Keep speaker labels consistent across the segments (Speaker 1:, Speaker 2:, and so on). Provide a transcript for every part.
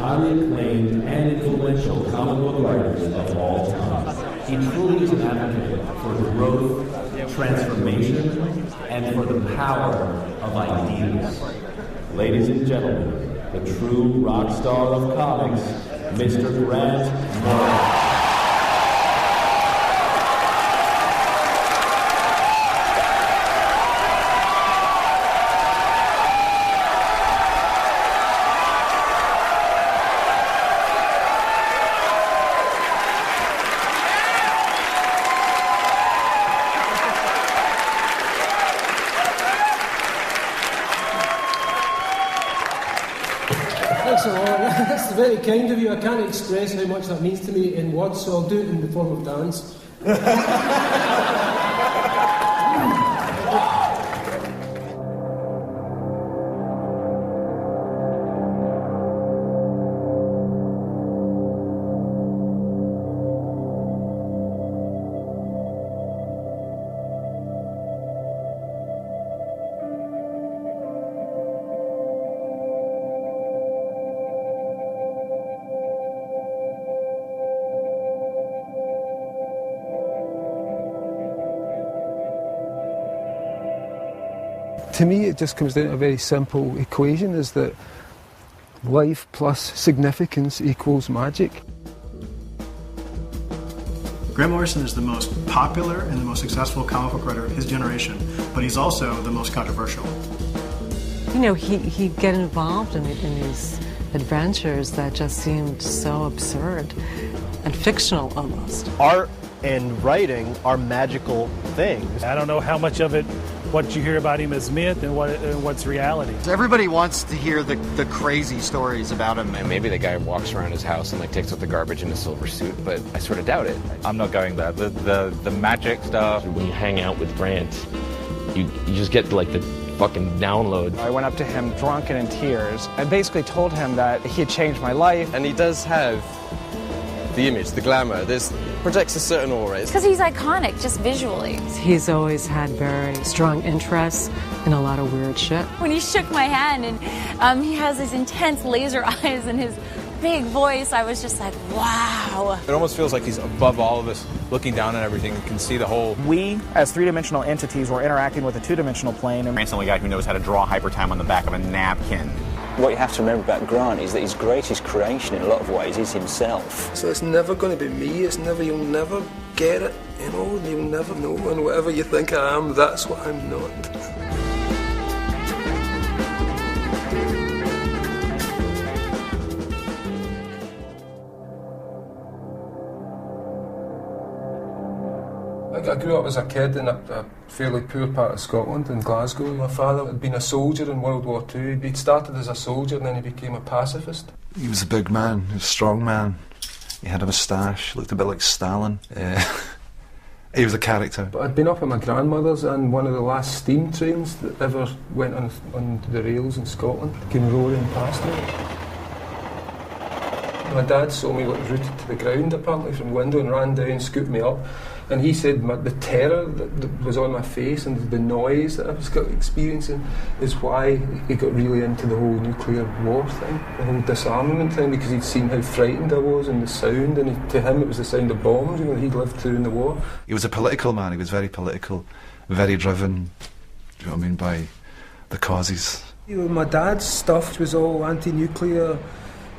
Speaker 1: highly acclaimed and influential comic book writers of all time. He truly is an advocate for growth, transformation, and for the power of ideas. Ladies and gentlemen, the true rock star of comics, Mr. Grant Morrison.
Speaker 2: That's very kind of you. I can't express how much that means to me in words, so I'll do it in the form of dance. To me, it just comes down to a very simple equation, is that life plus significance equals magic.
Speaker 3: Grant Morrison is the most popular and the most successful comic book writer of his generation, but he's also the most controversial.
Speaker 4: You know, he'd get involved in these adventures that just seemed so absurd and fictional almost.
Speaker 5: Art and writing are magical things.
Speaker 6: I don't know how much of it, what you hear about him is myth and what's reality.
Speaker 7: Everybody wants to hear the crazy stories about him.
Speaker 8: And maybe the guy walks around his house and takes out the garbage in a silver suit, but I sort of doubt it.
Speaker 9: I'm not going there. The magic stuff.
Speaker 10: When you hang out with Grant, you just get like the fucking download.
Speaker 11: I went up to him drunk and in tears. I basically told him that he had changed my life.
Speaker 12: And he does have the image, the glamour. This projects a certain aura.
Speaker 13: Because he's iconic, just visually.
Speaker 4: He's always had very strong interests in a lot of weird shit.
Speaker 13: When he shook my hand and he has these intense laser eyes and his big voice, I was just like, wow.
Speaker 9: It almost feels like he's above all of us, looking down on everything and can see the whole.
Speaker 11: We, as three-dimensional entities, were interacting with a two-dimensional plane.
Speaker 14: Grant's the only guy who knows how to draw hypertime on the back of a napkin.
Speaker 15: What you have to remember about Grant is that his greatest creation in a lot of ways is himself.
Speaker 2: So it's never going to be me, you'll never get it, you'll never know, and whatever you think I am, that's what I'm not. I grew up as a kid in a fairly poor part of Scotland, in Glasgow. My father had been a soldier in World War II. He'd started as a soldier and then he became a pacifist.
Speaker 16: He was a big man, he was a strong man. He had a moustache, looked a bit like Stalin. He was a character. But I'd been up at my grandmother's, and one of the last steam trains that ever went on the rails in Scotland came roaring past me. My dad saw me rooted to the ground apparently from the window and ran down, scooped me up. And he said the terror that was on my face and the noise that I was experiencing is why he got really into the whole nuclear war thing, the whole disarmament thing, because he'd seen how frightened I was and the sound, and to him it was the sound of bombs, that he'd lived through in the war. He was a political man, he was very political, very driven, do you know what I mean, by the causes.
Speaker 2: My dad's stuff was all anti-nuclear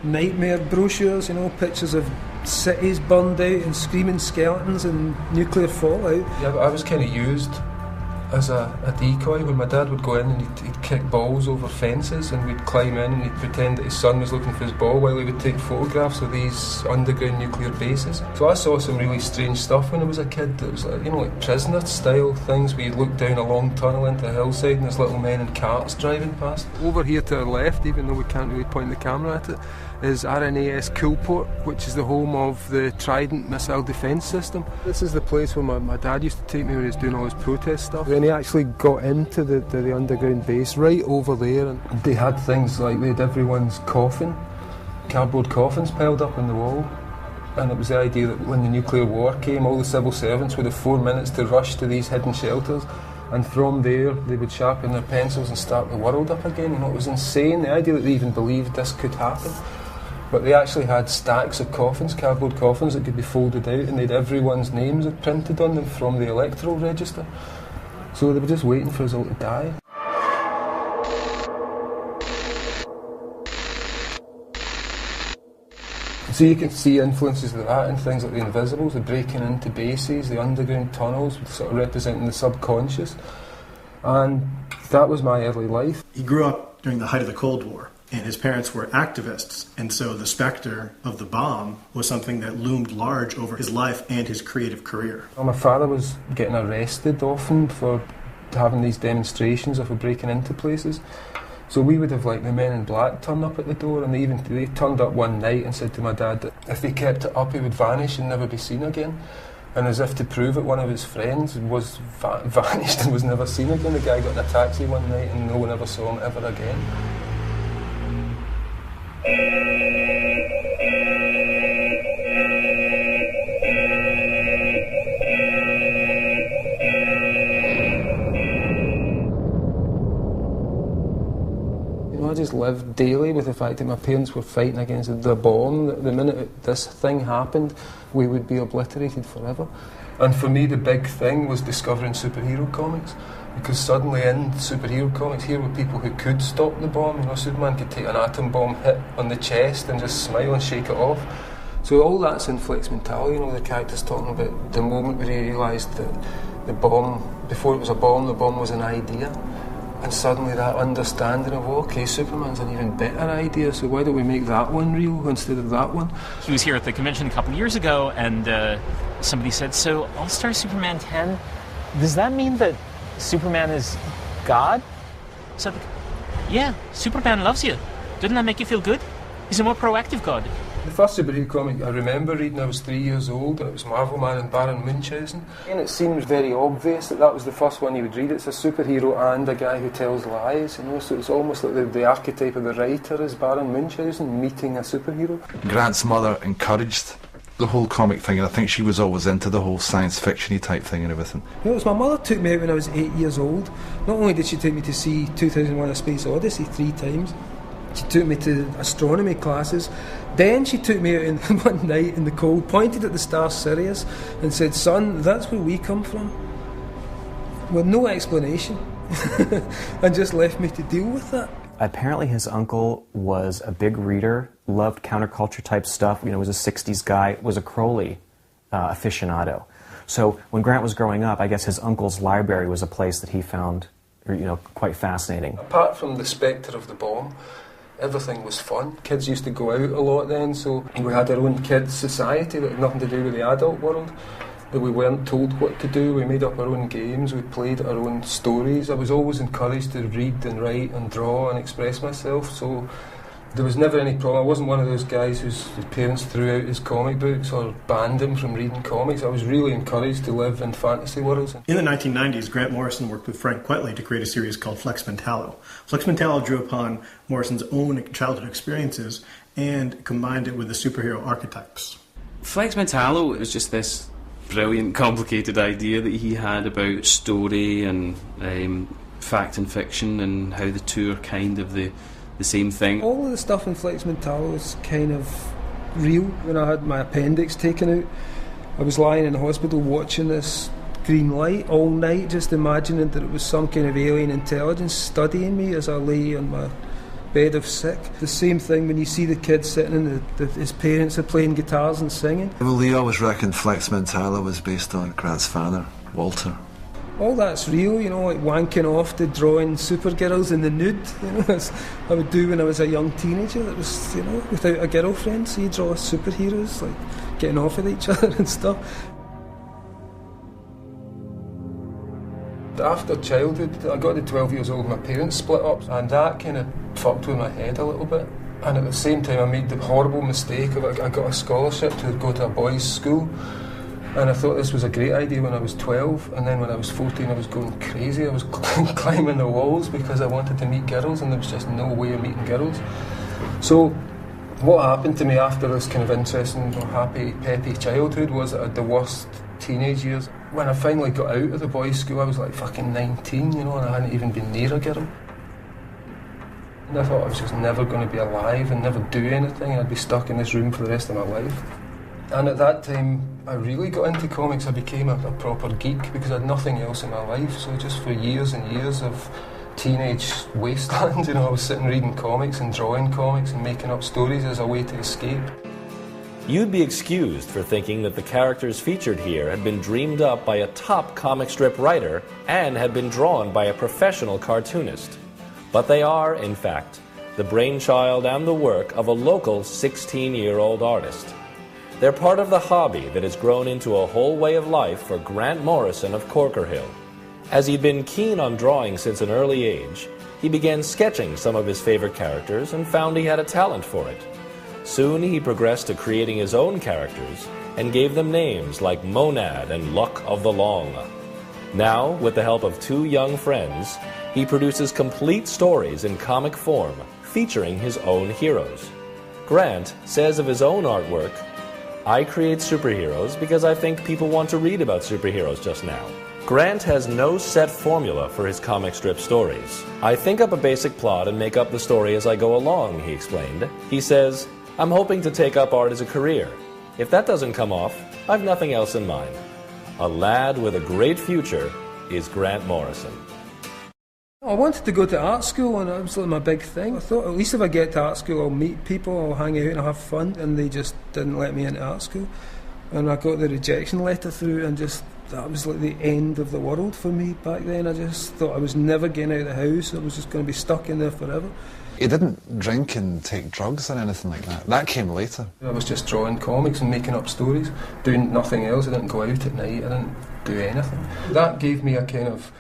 Speaker 2: nightmare brochures, pictures of cities burned out and screaming skeletons and nuclear fallout. Yeah, I was kind of used as a decoy. When my dad would go in and he'd kick balls over fences, and we'd climb in and he'd pretend that his son was looking for his ball while he would take photographs of these underground nuclear bases. So I saw some really strange stuff when I was a kid. It was like prisoner style things where you'd look down a long tunnel into a hillside and there's little men in carts driving past. Over here to our left, even though we can't really point the camera at it, is RNAS Coolport, which is the home of the Trident missile defence system. This is the place where my dad used to take me when he was doing all his protest stuff. When he actually got into the underground base, right over there, and they had things like, they had everyone's coffin, cardboard coffins piled up on the wall. And it was the idea that when the nuclear war came, all the civil servants would have 4 minutes to rush to these hidden shelters, and from there they would sharpen their pencils and start the world up again. It was insane, the idea that they even believed this could happen.
Speaker 16: But they actually had stacks of coffins, cardboard coffins that could be folded out, and they'd everyone's names printed on them from the electoral register. So they were just waiting for us all to die. So you can see influences of that in things like the Invisibles, the breaking into bases, the underground tunnels, sort of representing the subconscious. And that was my early life.
Speaker 3: He grew up during the height of the Cold War, and his parents were activists, and so the specter of the bomb was something that loomed large over his life and his creative career.
Speaker 16: Well, my father was getting arrested often for having these demonstrations of breaking into places. So we would have the men in black turn up at the door, and they turned up one night and said to my dad that if they kept it up he would vanish and never be seen again. And as if to prove it, one of his friends was vanished and was never seen again. The guy got in a taxi one night and no one ever saw him ever again. I just lived daily with the fact that my parents were fighting against the bomb. The minute this thing happened, we would be obliterated forever. And for me, the big thing was discovering superhero comics, because suddenly in superhero comics, here were people who could stop the bomb. Superman could take an atom bomb hit on the chest and just smile and shake it off. So all that's in Flex Mental, the character's talking about the moment where he realised that the bomb, before it was a bomb, the bomb was an idea. And suddenly that understanding of, okay, Superman's an even better idea, so why don't we make that one real instead of that one?
Speaker 17: He was here at the convention a couple of years ago, and somebody said, so All-Star Superman 10, does that mean that Superman is God? So, yeah, Superman loves you. Doesn't that make you feel good? He's a more proactive God.
Speaker 16: The first superhero comic I remember reading, I was 3 years old, and it was Marvel Man and Baron Munchausen. And it seems very obvious that was the first one you would read. It's a superhero and a guy who tells lies, so it's almost like the archetype of the writer is Baron Munchausen meeting a superhero.
Speaker 18: Grant's mother encouraged the whole comic thing, and I think she was always into the whole science fiction-y type thing and everything.
Speaker 2: It was my mother took me out when I was 8 years old. Not only did she take me to see 2001: A Space Odyssey 3 times, she took me to astronomy classes. Then she took me out one night in the cold, pointed at the star Sirius and said, "Son, that's where we come from," with no explanation, and just left me to deal with that.
Speaker 19: Apparently his uncle was a big reader, loved counterculture type stuff, was a 60s guy, was a Crowley aficionado. So when Grant was growing up, I guess his uncle's library was a place that he found quite fascinating.
Speaker 16: Apart from the spectre of the bomb, everything was fun. Kids used to go out a lot then, so we had our own kids' society that had nothing to do with the adult world, that we weren't told what to do. We made up our own games, we played our own stories. I was always encouraged to read and write and draw and express myself, so there was never any problem. I wasn't one of those guys whose parents threw out his comic books or banned him from reading comics. I was really encouraged to live in fantasy worlds.
Speaker 3: In the 1990s, Grant Morrison worked with Frank Quetley to create a series called Flex Mentallo. Flex Mentallo drew upon Morrison's own childhood experiences and combined it with the superhero archetypes.
Speaker 20: Flex Mentallo was just this brilliant, complicated idea that he had about story and fact and fiction, and how the two are kind of the same thing.
Speaker 2: All of the stuff in Flex Mentallo is kind of real. When I had my appendix taken out, I was lying in the hospital watching this green light all night, just imagining that it was some kind of alien intelligence studying me as I lay on my bed of sick. The same thing when you see the kids sitting in his parents are playing guitars and singing.
Speaker 18: Well, they always reckoned Flex Mentallo was based on Grant's father, Walter.
Speaker 2: All that's real, like wanking off to drawing supergirls in the nude, as I would do when I was a young teenager. That was, without a girlfriend, so you draw superheroes, like getting off with each other and stuff.
Speaker 16: After childhood, I got to 12 years old, my parents split up, and that kind of fucked with my head a little bit. And at the same time, I made the horrible mistake of I got a scholarship to go to a boys' school. And I thought this was a great idea when I was 12, and then when I was 14 I was going crazy. I was climbing the walls because I wanted to meet girls, and there was just no way of meeting girls. So what happened to me after this kind of interesting, happy, peppy childhood was that I had the worst teenage years. When I finally got out of the boys' school I was like fucking 19, and I hadn't even been near a girl. And I thought I was just never going to be alive and never do anything. I'd be stuck in this room for the rest of my life. And at that time, I really got into comics. I became a proper geek because I had nothing else in my life. So just for years and years of teenage wasteland, I was sitting reading comics and drawing comics and making up stories as a way to escape.
Speaker 21: You'd be excused for thinking that the characters featured here had been dreamed up by a top comic strip writer and had been drawn by a professional cartoonist. But they are, in fact, the brainchild and the work of a local 16-year-old artist. They're part of the hobby that has grown into a whole way of life for Grant Morrison of Corker Hill. As he'd been keen on drawing since an early age, he began sketching some of his favorite characters and found he had a talent for it. Soon he progressed to creating his own characters and gave them names like Monad and Luck of the Long. Now, with the help of two young friends, he produces complete stories in comic form, featuring his own heroes. Grant says of his own artwork, "I create superheroes because I think people want to read about superheroes just now." Grant has no set formula for his comic strip stories. "I think up a basic plot and make up the story as I go along," he explained. He says, "I'm hoping to take up art as a career. If that doesn't come off, I've nothing else in mind." A lad with a great future is Grant Morrison.
Speaker 2: I wanted to go to art school, and that was like my big thing. I thought, at least if I get to art school, I'll meet people, I'll hang out and I'll have fun, and they just didn't let me into art school. And I got the rejection letter through, and just, that was like the end of the world for me back then. I just thought I was never getting out of the house, I was just going to be stuck in there forever.
Speaker 18: He didn't drink and take drugs or anything like that. That came later.
Speaker 16: I was just drawing comics and making up stories, doing nothing else. I didn't go out at night, I didn't do anything. That gave me a kind of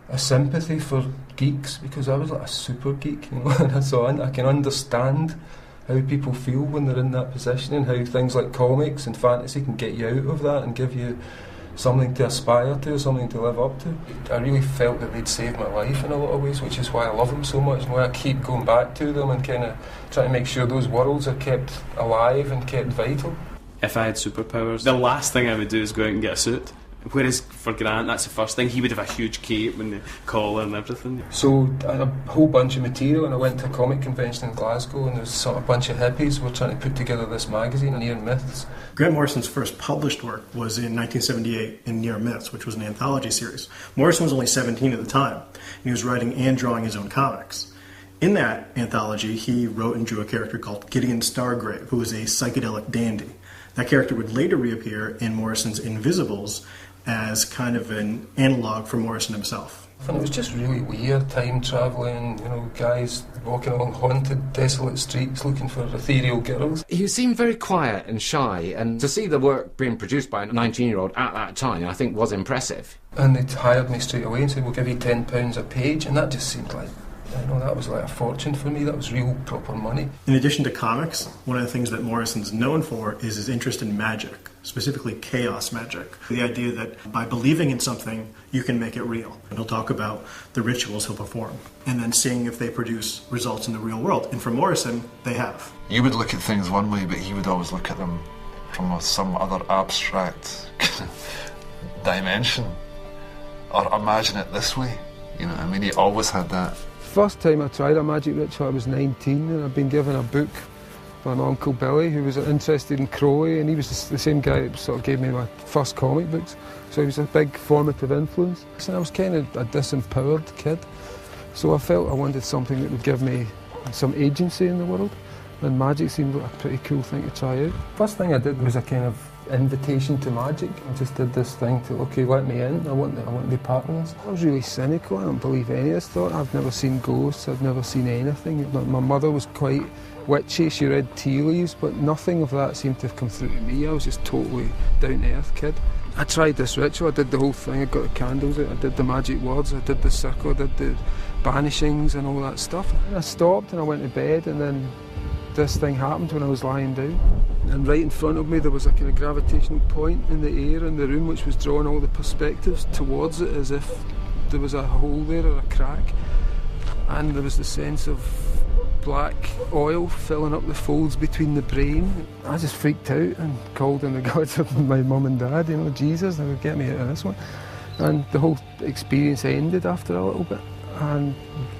Speaker 16: a sympathy for geeks, because I was like a super geek, so I can understand how people feel when they're in that position, and how things like comics and fantasy can get you out of that and give you something to aspire to, something to live up to. I really felt that they'd saved my life in a lot of ways, which is why I love them so much, and why I keep going back to them and kind of trying to make sure those worlds are kept alive and kept vital.
Speaker 20: If I had superpowers, the last thing I would do is go out and get a suit. Whereas for Grant, that's the first thing. He would have a huge cape and the collar and everything.
Speaker 16: So I had a whole bunch of material, and I went to a comic convention in Glasgow, and there was sort of a bunch of hippies who were trying to put together this magazine, Near Myths.
Speaker 3: Grant Morrison's first published work was in 1978 in Near Myths, which was an anthology series. Morrison was only 17 at the time, and he was writing and drawing his own comics. In that anthology, he wrote and drew a character called Gideon Stargrave, who was a psychedelic dandy. That character would later reappear in Morrison's Invisibles as kind of an analog for Morrison himself.
Speaker 16: And it was just really weird, time travelling, guys walking along haunted, desolate streets looking for ethereal girls.
Speaker 22: He seemed very quiet and shy, and to see the work being produced by a 19-year-old at that time, I think, was impressive.
Speaker 16: And they hired me straight away and said, "We'll give you £10 a page," and that just seemed like, that was like a fortune for me. That was real proper money.
Speaker 3: In addition to comics, one of the things that Morrison's known for is his interest in magic, specifically chaos magic. The idea that by believing in something, you can make it real. And he'll talk about the rituals he'll perform, and then seeing if they produce results in the real world. And for Morrison, they have.
Speaker 18: You would look at things one way, but he would always look at them from some other abstract dimension, or imagine it this way. He always had that.
Speaker 16: First time I tried a magic ritual, I was 19, and I'd been given a book by my Uncle Billy, who was interested in Crowley, and he was the same guy that sort of gave me my first comic books, so he was a big formative influence. And I was kind of a disempowered kid, so I felt I wanted something that would give me some agency in the world, and magic seemed like a pretty cool thing to try out. First thing I did was a kind of invitation to magic. I just did this thing to, okay, let me in, I want to be part of this. I was really cynical, I don't believe any of this stuff. I've never seen ghosts, I've never seen anything. My mother was quite witchy, she read tea leaves, but nothing of that seemed to have come through to me. I was just totally down-to-earth kid. I tried this ritual, I did the whole thing, I got the candles out, I did the magic words, I did the circle, I did the banishings and all that stuff. And I stopped and I went to bed, and then this thing happened when I was lying down. And right in front of me there was a kind of gravitational point in the air in the room, which was drawing all the perspectives towards it as if there was a hole there or a crack. And there was the sense of black oil filling up the folds between the brain. I just freaked out and called on the gods of my mum and dad, Jesus, they would get me out of this one. And the whole experience ended after a little bit. And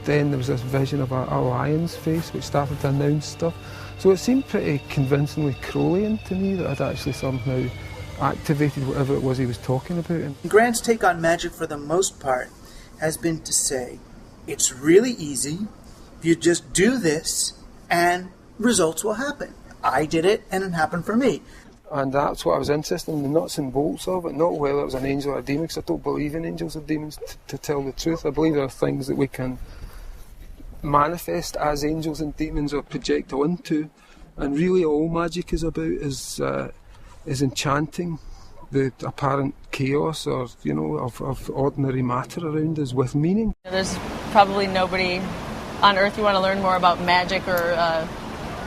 Speaker 2: then there was this vision of a lion's face which started to announce stuff. So it seemed pretty convincingly Crowleyan to me that I'd actually somehow activated whatever it was he was talking about.
Speaker 1: Grant's take on magic for the most part has been to say, it's really easy, you just do this and results will happen. I did it and it happened for me.
Speaker 2: And that's what I was interested in, the nuts and bolts of it, not whether it was an angel or a demon, because I don't believe in angels or demons, to tell the truth. I believe there are things that we can manifest as angels and demons or project onto, and really all magic is about is enchanting the apparent chaos or, you know, of ordinary matter around us with meaning.
Speaker 5: There's probably nobody on earth you want to learn more about magic or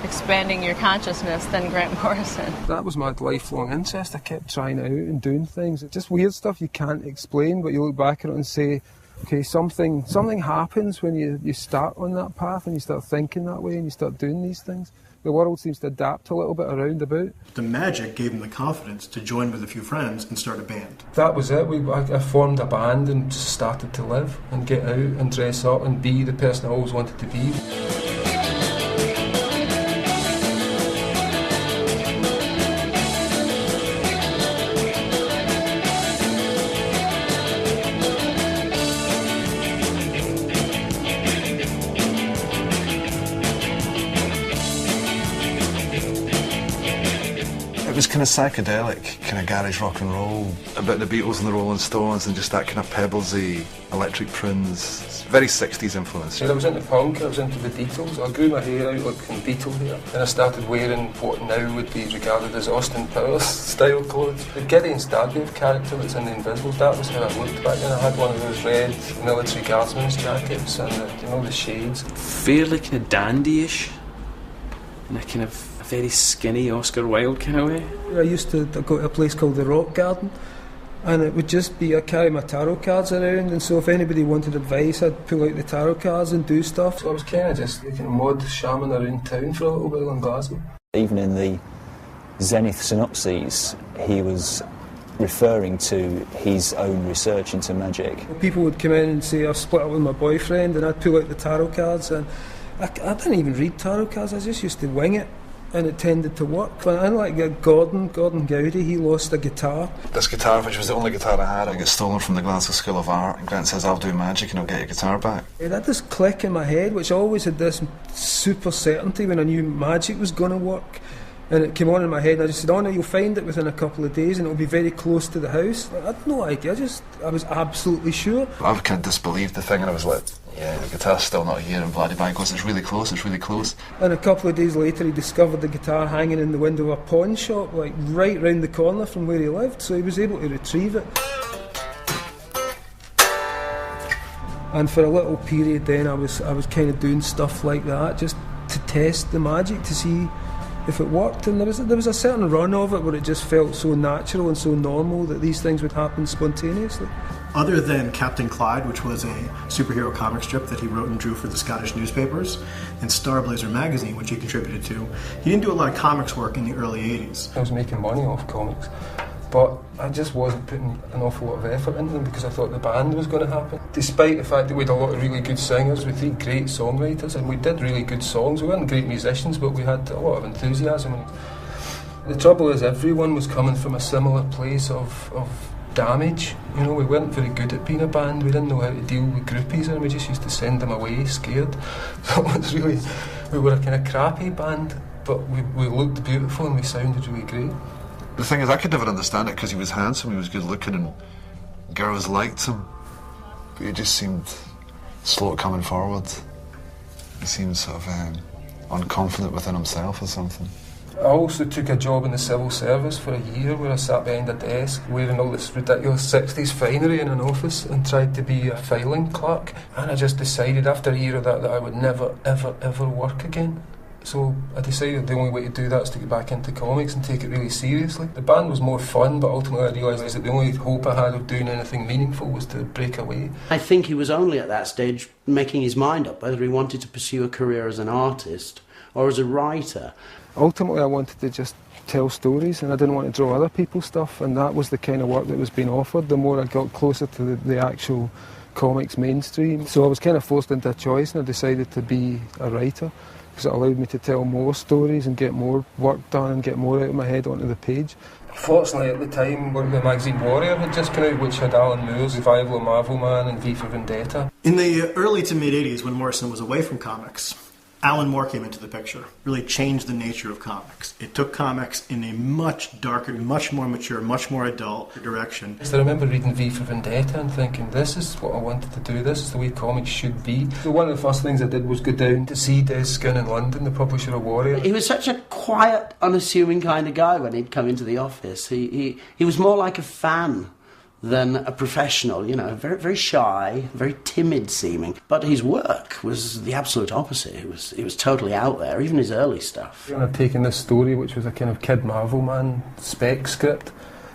Speaker 5: expanding your consciousness than Grant Morrison.
Speaker 2: That was my lifelong interest. I kept trying it out and doing things. It's just weird stuff you can't explain, but you look back at it and say, okay, something happens when you start on that path and you start thinking that way and you start doing these things. The world seems to adapt a little bit around about.
Speaker 3: The magic gave him the confidence to join with a few friends and start a band.
Speaker 16: That was it. I formed a band and just started to live and get out and dress up and be the person I always wanted to be.
Speaker 18: It was kind of psychedelic, kind of garage rock and roll, about the Beatles and the Rolling Stones and just that kind of pebblesy electric prunes, very 60s influence.
Speaker 16: I was into punk, I was into the Beatles. I grew my hair out like in Beatle hair. And I started wearing what now would be regarded as Austin Powers style clothes. The Gideon Stargrave character that's in The Invisibles, that was how I looked back then. I had one of those red military guardsman's jackets and the shades.
Speaker 20: Fairly kind of dandy-ish, and a kind of very skinny Oscar Wilde kind of way.
Speaker 2: I used to go to a place called the Rock Garden, and it would just be, I'd carry my tarot cards around, and so if anybody wanted advice I'd pull out the tarot cards and do stuff.
Speaker 16: So I was kind of just like a mod shaman around town for a little while in Glasgow.
Speaker 15: Even in the Zenith synopses he was referring to his own research into magic.
Speaker 2: People would come in and say I've split up with my boyfriend, and I'd pull out the tarot cards, and I didn't even read tarot cards, I just used to wing it. And it tended to work. But unlike Gordon Gowdy, he lost a guitar.
Speaker 18: This guitar, which was the only guitar I had, I got stolen from the Glasgow School of Art, and Grant says, I'll do magic and I'll get your guitar back.
Speaker 2: It had this click in my head, which always had this super certainty when I knew magic was going to work. And it came on in my head, and I just said, oh no, you'll find it within a couple of days and it'll be very close to the house. I had no idea, I was absolutely sure.
Speaker 18: I kind of disbelieved the thing, and I was like, yeah, the guitar's still not here, and Bloody Bang goes, it's really close, it's really close.
Speaker 2: And a couple of days later he discovered the guitar hanging in the window of a pawn shop, like right round the corner from where he lived, so he was able to retrieve it. And for a little period then I was kind of doing stuff like that, just to test the magic, to see if it worked, and there was a certain run of it where it just felt so natural and so normal that these things would happen spontaneously.
Speaker 3: Other than Captain Clyde, which was a superhero comic strip that he wrote and drew for the Scottish newspapers, and Star Blazer magazine, which he contributed to, he didn't do a lot of comics work in the early 80s.
Speaker 16: I was making money off comics, but I just wasn't putting an awful lot of effort into them because I thought the band was going to happen. Despite the fact that we had a lot of really good singers, we had 3 great songwriters, and we did really good songs. We weren't great musicians, but we had a lot of enthusiasm. The trouble is, everyone was coming from a similar place of damage. You know, we weren't very good at being a band. We didn't know how to deal with groupies, and we just used to send them away scared. So it was really, we were a kind of crappy band, but we looked beautiful and we sounded really great.
Speaker 18: The thing is, I could never understand it because he was handsome, he was good looking, and girls liked him. But he just seemed slow at coming forward. He seemed sort of unconfident within himself or something.
Speaker 16: I also took a job in the civil service for a year where I sat behind a desk wearing all this ridiculous 60s finery in an office and tried to be a filing clerk. And I just decided after a year of that I would never, ever, ever work again. So I decided the only way to do that is to get back into comics and take it really seriously. The band was more fun, but ultimately I realised that the only hope I had of doing anything meaningful was to break away.
Speaker 23: I think he was only at that stage making his mind up whether he wanted to pursue a career as an artist or as a writer.
Speaker 2: Ultimately I wanted to just tell stories, and I didn't want to draw other people's stuff, and that was the kind of work that was being offered. The more I got closer to the actual
Speaker 16: comics mainstream. So I was kind of forced into a choice, and I decided to be a writer because it allowed me to tell more stories and get more work done and get more out of my head onto the page. Fortunately, at the time, the magazine Warrior had just come out, which had Alan Moore's revival of Marvel Man and V for Vendetta.
Speaker 3: In the early to mid-'80s, when Morrison was away from comics, Alan Moore came into the picture, really changed the nature of comics. It took comics in a much darker, much more mature, much more adult direction.
Speaker 16: I remember reading V for Vendetta and thinking, this is what I wanted to do, this is the way comics should be. So one of the first things I did was go down to see Des Skin in London, the publisher of Warrior.
Speaker 23: He was such a quiet, unassuming kind of guy when he'd come into the office. He was more like a fan than a professional, you know, very, very shy, very timid seeming. But his work was the absolute opposite. It was totally out there, even his early stuff.
Speaker 16: And I'd taken this story, which was a kind of Kid Marvel Man spec script,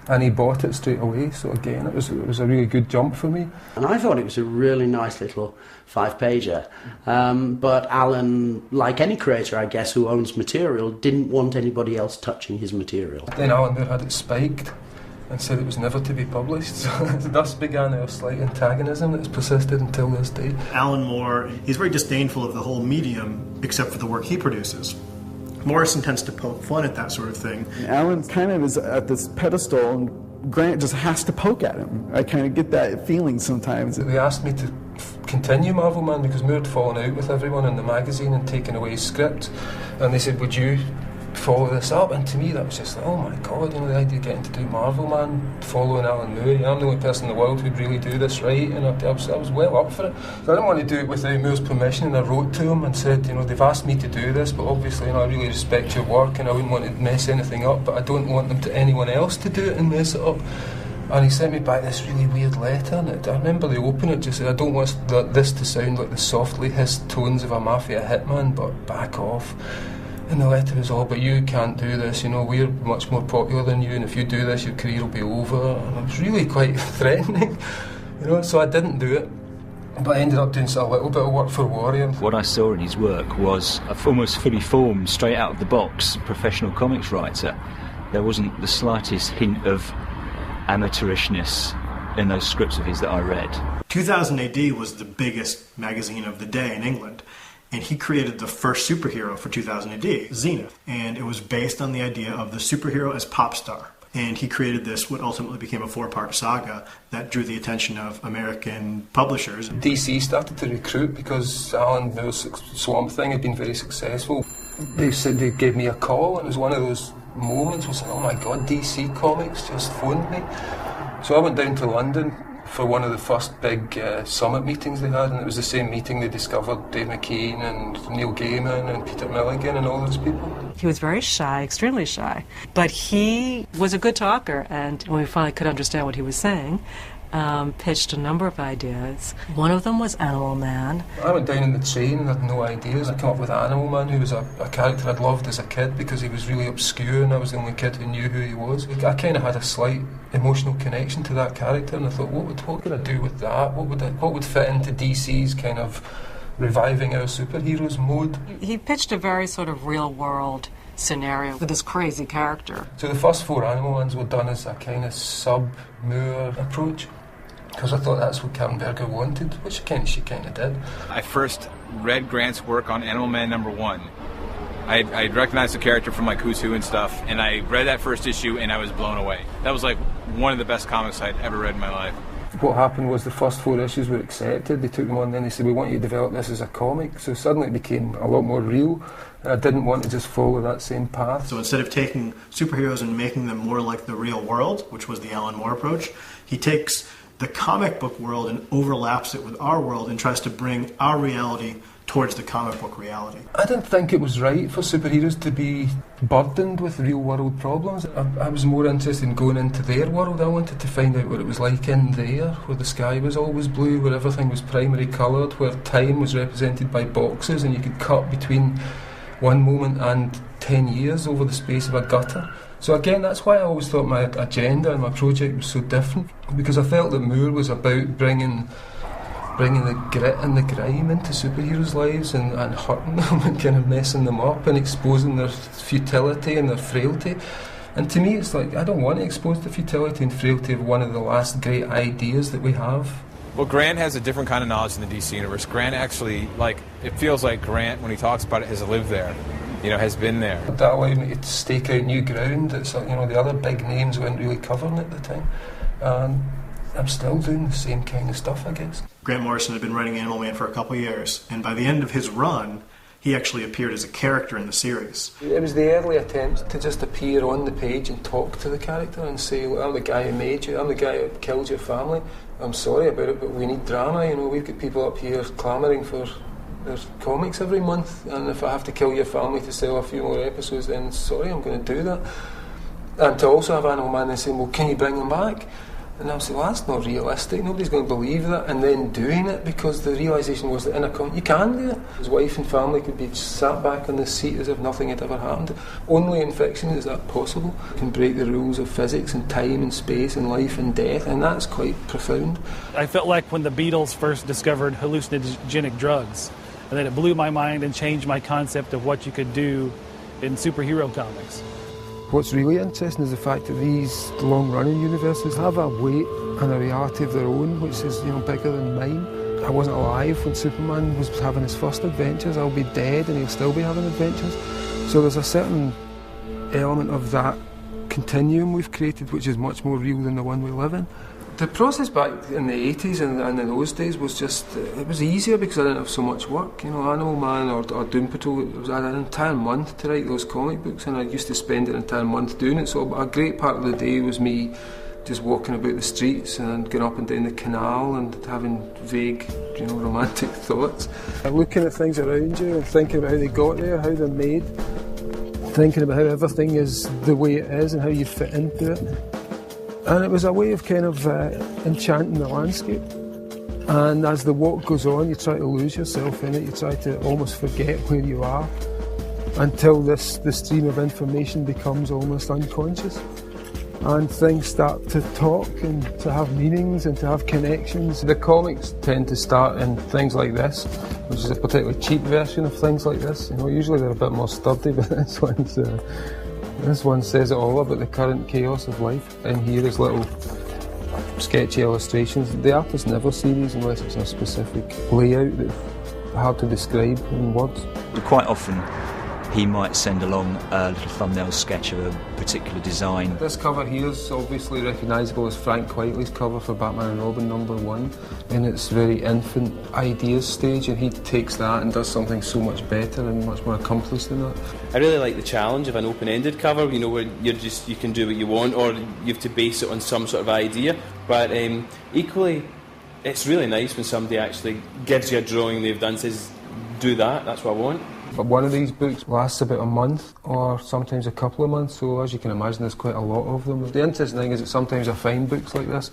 Speaker 16: and he bought it straight away. So again, it was a really good jump for me.
Speaker 23: And I thought it was a really nice little 5-pager. But Alan, like any creator, I guess, who owns material, didn't want anybody else touching his material.
Speaker 16: Then Alan Moore had it spiked and said it was never to be published. So thus began our slight antagonism that's persisted until this day.
Speaker 3: Alan Moore, he's very disdainful of the whole medium, except for the work he produces. Morrison tends to poke fun at that sort of thing.
Speaker 6: Alan kind of is at this pedestal, and Grant just has to poke at him. I kind of get that feeling sometimes.
Speaker 16: They asked me to continue Marvel Man because Moore had fallen out with everyone in the magazine and taken away his script. And they said, would you follow this up? And to me that was just like, oh my god, you know, the idea of getting to do Marvel Man, following Alan Moore. I'm the only person in the world who'd really do this right, and I was well up for it. So I didn't want to do it without Moore's permission, and I wrote to him and said, you know, they've asked me to do this, but obviously, you know, I really respect your work and I wouldn't want to mess anything up, but I don't want them to anyone else to do it and mess it up. And he sent me back this really weird letter, and I remember they opened it, just said, I don't want this to sound like the softly hissed tones of a mafia hitman, but back off. And the letter was all, but you can't do this, you know, we're much more popular than you, and if you do this, your career will be over. And it was really quite threatening, you know, so I didn't do it. But I ended up doing a little bit of work for Warrior.
Speaker 15: What I saw in his work was a almost fully formed, straight out of the box professional comics writer. There wasn't the slightest hint of amateurishness in those scripts of his that I read.
Speaker 3: 2000 AD was the biggest magazine of the day in England. And he created the first superhero for 2000 AD, Zenith. And it was based on the idea of the superhero as pop star. And he created this, what ultimately became a 4-part saga that drew the attention of American publishers.
Speaker 16: DC started to recruit because Alan Moore's Swamp Thing had been very successful. They said they gave me a call, and it was one of those moments where I said, oh my god, DC Comics just phoned me. So I went down to London for one of the first big summit meetings they had, and it was the same meeting they discovered Dave McKean and Neil Gaiman and Peter Milligan and all those people.
Speaker 4: He was very shy, extremely shy, but he was a good talker, and when we finally could understand what he was saying, pitched a number of ideas. One of them was Animal Man.
Speaker 16: I went down in the train and had no ideas. I came up with Animal Man, who was a character I'd loved as a kid because he was really obscure and I was the only kid who knew who he was. I kind of had a slight emotional connection to that character, and I thought, what could I do with that? What would fit into DC's kind of reviving our superheroes mode?
Speaker 4: He pitched a very sort of real-world scenario with this crazy character.
Speaker 16: So the first 4 Animal Mans were done as a kind of sub-Moore approach, because I thought that's what Karen Berger wanted, which she kind of did.
Speaker 9: I first read Grant's work on Animal Man #1. I recognized the character from like Who's Who and stuff, and I read that first issue and I was blown away. That was like one of the best comics I'd ever read in my life.
Speaker 16: What happened was the first 4 issues were accepted. They took them on, and then they said, we want you to develop this as a comic. So suddenly it became a lot more real, and I didn't want to just follow that same path.
Speaker 3: So instead of taking superheroes and making them more like the real world, which was the Alan Moore approach, he takes the comic book world and overlaps it with our world and tries to bring our reality towards the comic book reality.
Speaker 16: I didn't think it was right for superheroes to be burdened with real world problems. I was more interested in going into their world. I wanted to find out what it was like in there, where the sky was always blue, where everything was primary coloured, where time was represented by boxes and you could cut between one moment and 10 years over the space of a gutter. So again, that's why I always thought my agenda and my project was so different, because I felt that Moore was about bringing the grit and the grime into superheroes' lives and hurting them and kind of messing them up and exposing their futility and their frailty. And to me, it's like, I don't want to expose the futility and frailty of one of the last great ideas that we have.
Speaker 9: Well, Grant has a different kind of knowledge in the DC universe. Grant actually, like, it feels like Grant, when he talks about it, has lived there, you know, has been there.
Speaker 16: That allowed me to stake out new ground that, you know, the other big names weren't really covering at the time. And I'm still doing the same kind of stuff, I guess.
Speaker 3: Grant Morrison had been writing Animal Man for a couple of years, and by the end of his run, he actually appeared as a character in the series.
Speaker 16: It was the early attempts to just appear on the page and talk to the character and say, well, I'm the guy who made you, I'm the guy who killed your family. I'm sorry about it, but we need drama. You know, we've got people up here clamouring for their comics every month, and if I have to kill your family to sell a few more episodes, then sorry, I'm going to do that. And to also have Animal Man then saying, well, can you bring him back? And I was like, well, that's not realistic. Nobody's going to believe that. And then doing it, because the realisation was that in a comic, you can do it. His wife and family could be sat back on the seat as if nothing had ever happened. Only in fiction is that possible. You can break the rules of physics and time and space and life and death, and that's quite profound.
Speaker 7: I felt like when the Beatles first discovered hallucinogenic drugs, and then it blew my mind and changed my concept of what you could do in superhero comics.
Speaker 16: What's really interesting is the fact that these long-running universes have a weight and a reality of their own, which is, you know, bigger than mine. I wasn't alive when Superman was having his first adventures. I'll be dead and he'll still be having adventures. So there's a certain element of that continuum we've created, which is much more real than the one we live in. The process back in the 80s and in those days was just, it was easier because I didn't have so much work. You know, Animal Man or Doom Patrol, I had an entire month to write those comic books, and I used to spend an entire month doing it. So a great part of the day was me just walking about the streets and going up and down the canal and having vague, you know, romantic thoughts. Looking at things around you and thinking about how they got there, how they're made, thinking about how everything is the way it is and how you fit into it. And it was a way of kind of enchanting the landscape. And as the walk goes on, you try to lose yourself in it. You try to almost forget where you are until the stream of information becomes almost unconscious. And things start to talk and to have meanings and to have connections. The comics tend to start in things like this, which is a particularly cheap version of things like this. You know, usually they're a bit more sturdy, but this one says it all about the current chaos of life. And here is little sketchy illustrations. The artists never see these unless it's a specific layout that's hard to describe in words.
Speaker 15: Quite often he might send along a little thumbnail sketch of a particular design.
Speaker 16: This cover here is obviously recognisable as Frank Quitely's cover for Batman and Robin #1, in its very infant ideas stage, and he takes that and does something so much better and much more accomplished than that.
Speaker 20: I really like the challenge of an open-ended cover, you know, where you can do what you want, or you have to base it on some sort of idea. But equally, it's really nice when somebody actually gives you a drawing they've done, says, do that, that's what I want.
Speaker 16: But one of these books lasts about a month or sometimes a couple of months, so as you can imagine there's quite a lot of them. The interesting thing is that sometimes I find books like this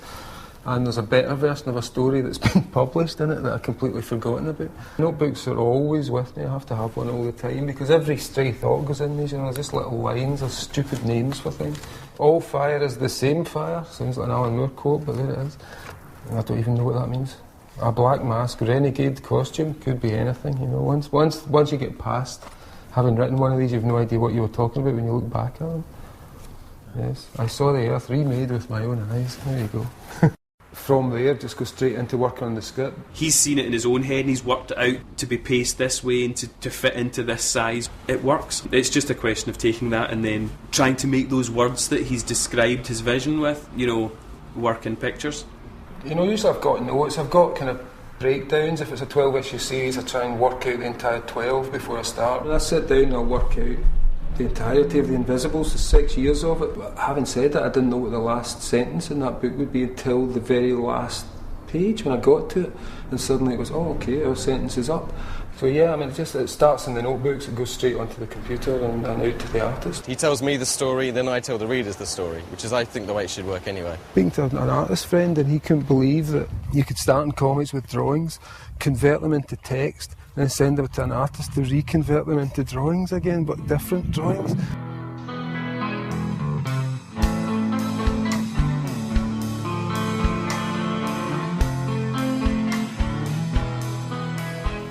Speaker 16: and there's a better version of a story that's been published in it that I've completely forgotten about. Notebooks are always with me. I have to have one all the time because every stray thought goes in these, you know, there's just little lines or stupid names for things. All fire is the same fire. Sounds like an Alan Moore quote, but there it is. I don't even know what that means. A black mask, renegade costume, could be anything, you know. Once you get past having written one of these, you've no idea what you were talking about when you look back at them. Yes, I saw the earth remade with my own eyes. There you go. From there, just go straight into working on the script.
Speaker 20: He's seen it in his own head and he's worked it out to be paced this way and to fit into this size. It works. It's just a question of taking that and then trying to make those words that he's described his vision with, you know, work in pictures.
Speaker 16: You know, usually I've got notes, I've got kind of breakdowns. If it's a 12-issue series, I try and work out the entire 12 before I start. When I sit down and I'll work out the entirety of The Invisibles, the 6 years of it. But having said that, I didn't know what the last sentence in that book would be until the very last page when I got to it. And suddenly it was, oh, okay, our sentence is up. So yeah, I mean, it starts in the notebooks, it goes straight onto the computer and out to the artist.
Speaker 12: He tells me the story, then I tell the readers the story, which is, I think, the way it should work anyway.
Speaker 16: Speaking to an artist friend, and he couldn't believe that you could start in comics with drawings, convert them into text, then send them to an artist to reconvert them into drawings again, but different drawings.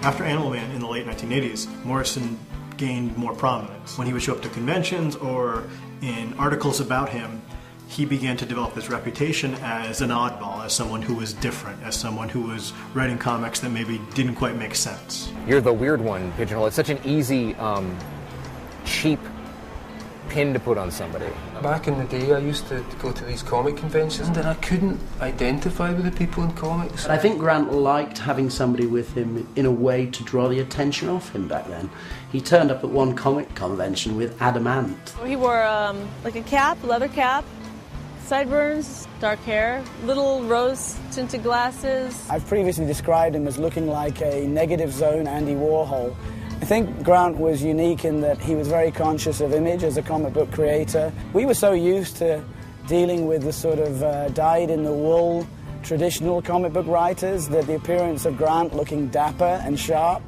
Speaker 3: After Animal Man in the late 1980s, Morrison gained more prominence. When he would show up to conventions or in articles about him, he began to develop his reputation as an oddball, as someone who was different, as someone who was writing comics that maybe didn't quite make sense.
Speaker 8: You're the weird one, Pigeonhole. It's such an easy, cheap pin to put on somebody.
Speaker 16: Back in the day, I used to go to these comic conventions and I couldn't identify with the people in comics.
Speaker 23: I think Grant liked having somebody with him in a way to draw the attention off him back then. He turned up at one comic convention with Adamant.
Speaker 5: He wore like a cap, leather cap, sideburns, dark hair, little rose-tinted glasses.
Speaker 10: I've previously described him as looking like a negative zone Andy Warhol. I think Grant was unique in that he was very conscious of image as a comic book creator. We were so used to dealing with the sort of dyed-in-the-wool traditional comic book writers that the appearance of Grant looking dapper and sharp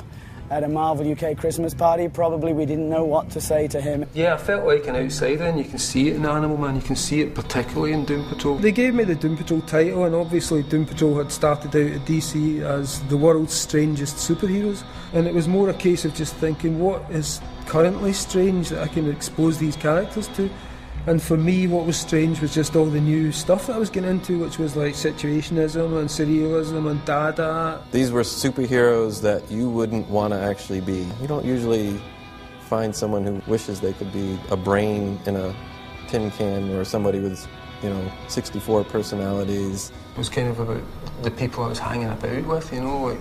Speaker 10: at a Marvel UK Christmas party, probably we didn't know what to say to him.
Speaker 16: Yeah, I felt like an outsider, and you can see it in Animal Man, you can see it particularly in Doom Patrol.
Speaker 2: They gave me the Doom Patrol title, and obviously Doom Patrol had started out at DC as the world's strangest superheroes, and it was more a case of just thinking, what is currently strange that I can expose these characters to? And for me, what was strange was just all the new stuff that I was getting into, which was like situationism and surrealism and Dada.
Speaker 12: These were superheroes that you wouldn't want to actually be. You don't usually find someone who wishes they could be a brain in a tin can or somebody with, 64 personalities.
Speaker 16: It was kind of about the people I was hanging about with, like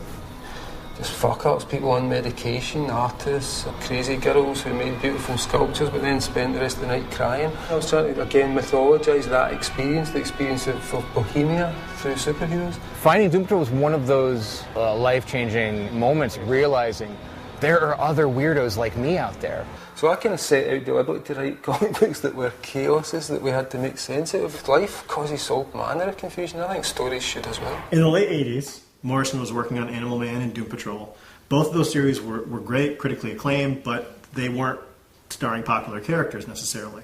Speaker 16: just fuck-ups, people on medication, artists, crazy girls who made beautiful sculptures but then spent the rest of the night crying. I was trying to, again, mythologise that experience, the experience of Bohemia through superheroes.
Speaker 8: Finding Doom Patrol was one of those life-changing moments, realising there are other weirdos like me out there.
Speaker 16: So I kind of set out deliberately to write comic books that were chaoses that we had to make sense out of. Life causes all manner of confusion. I think stories should as well.
Speaker 3: In the late 80s, Morrison was working on Animal Man and Doom Patrol. Both of those series were great, critically acclaimed, but they weren't starring popular characters necessarily.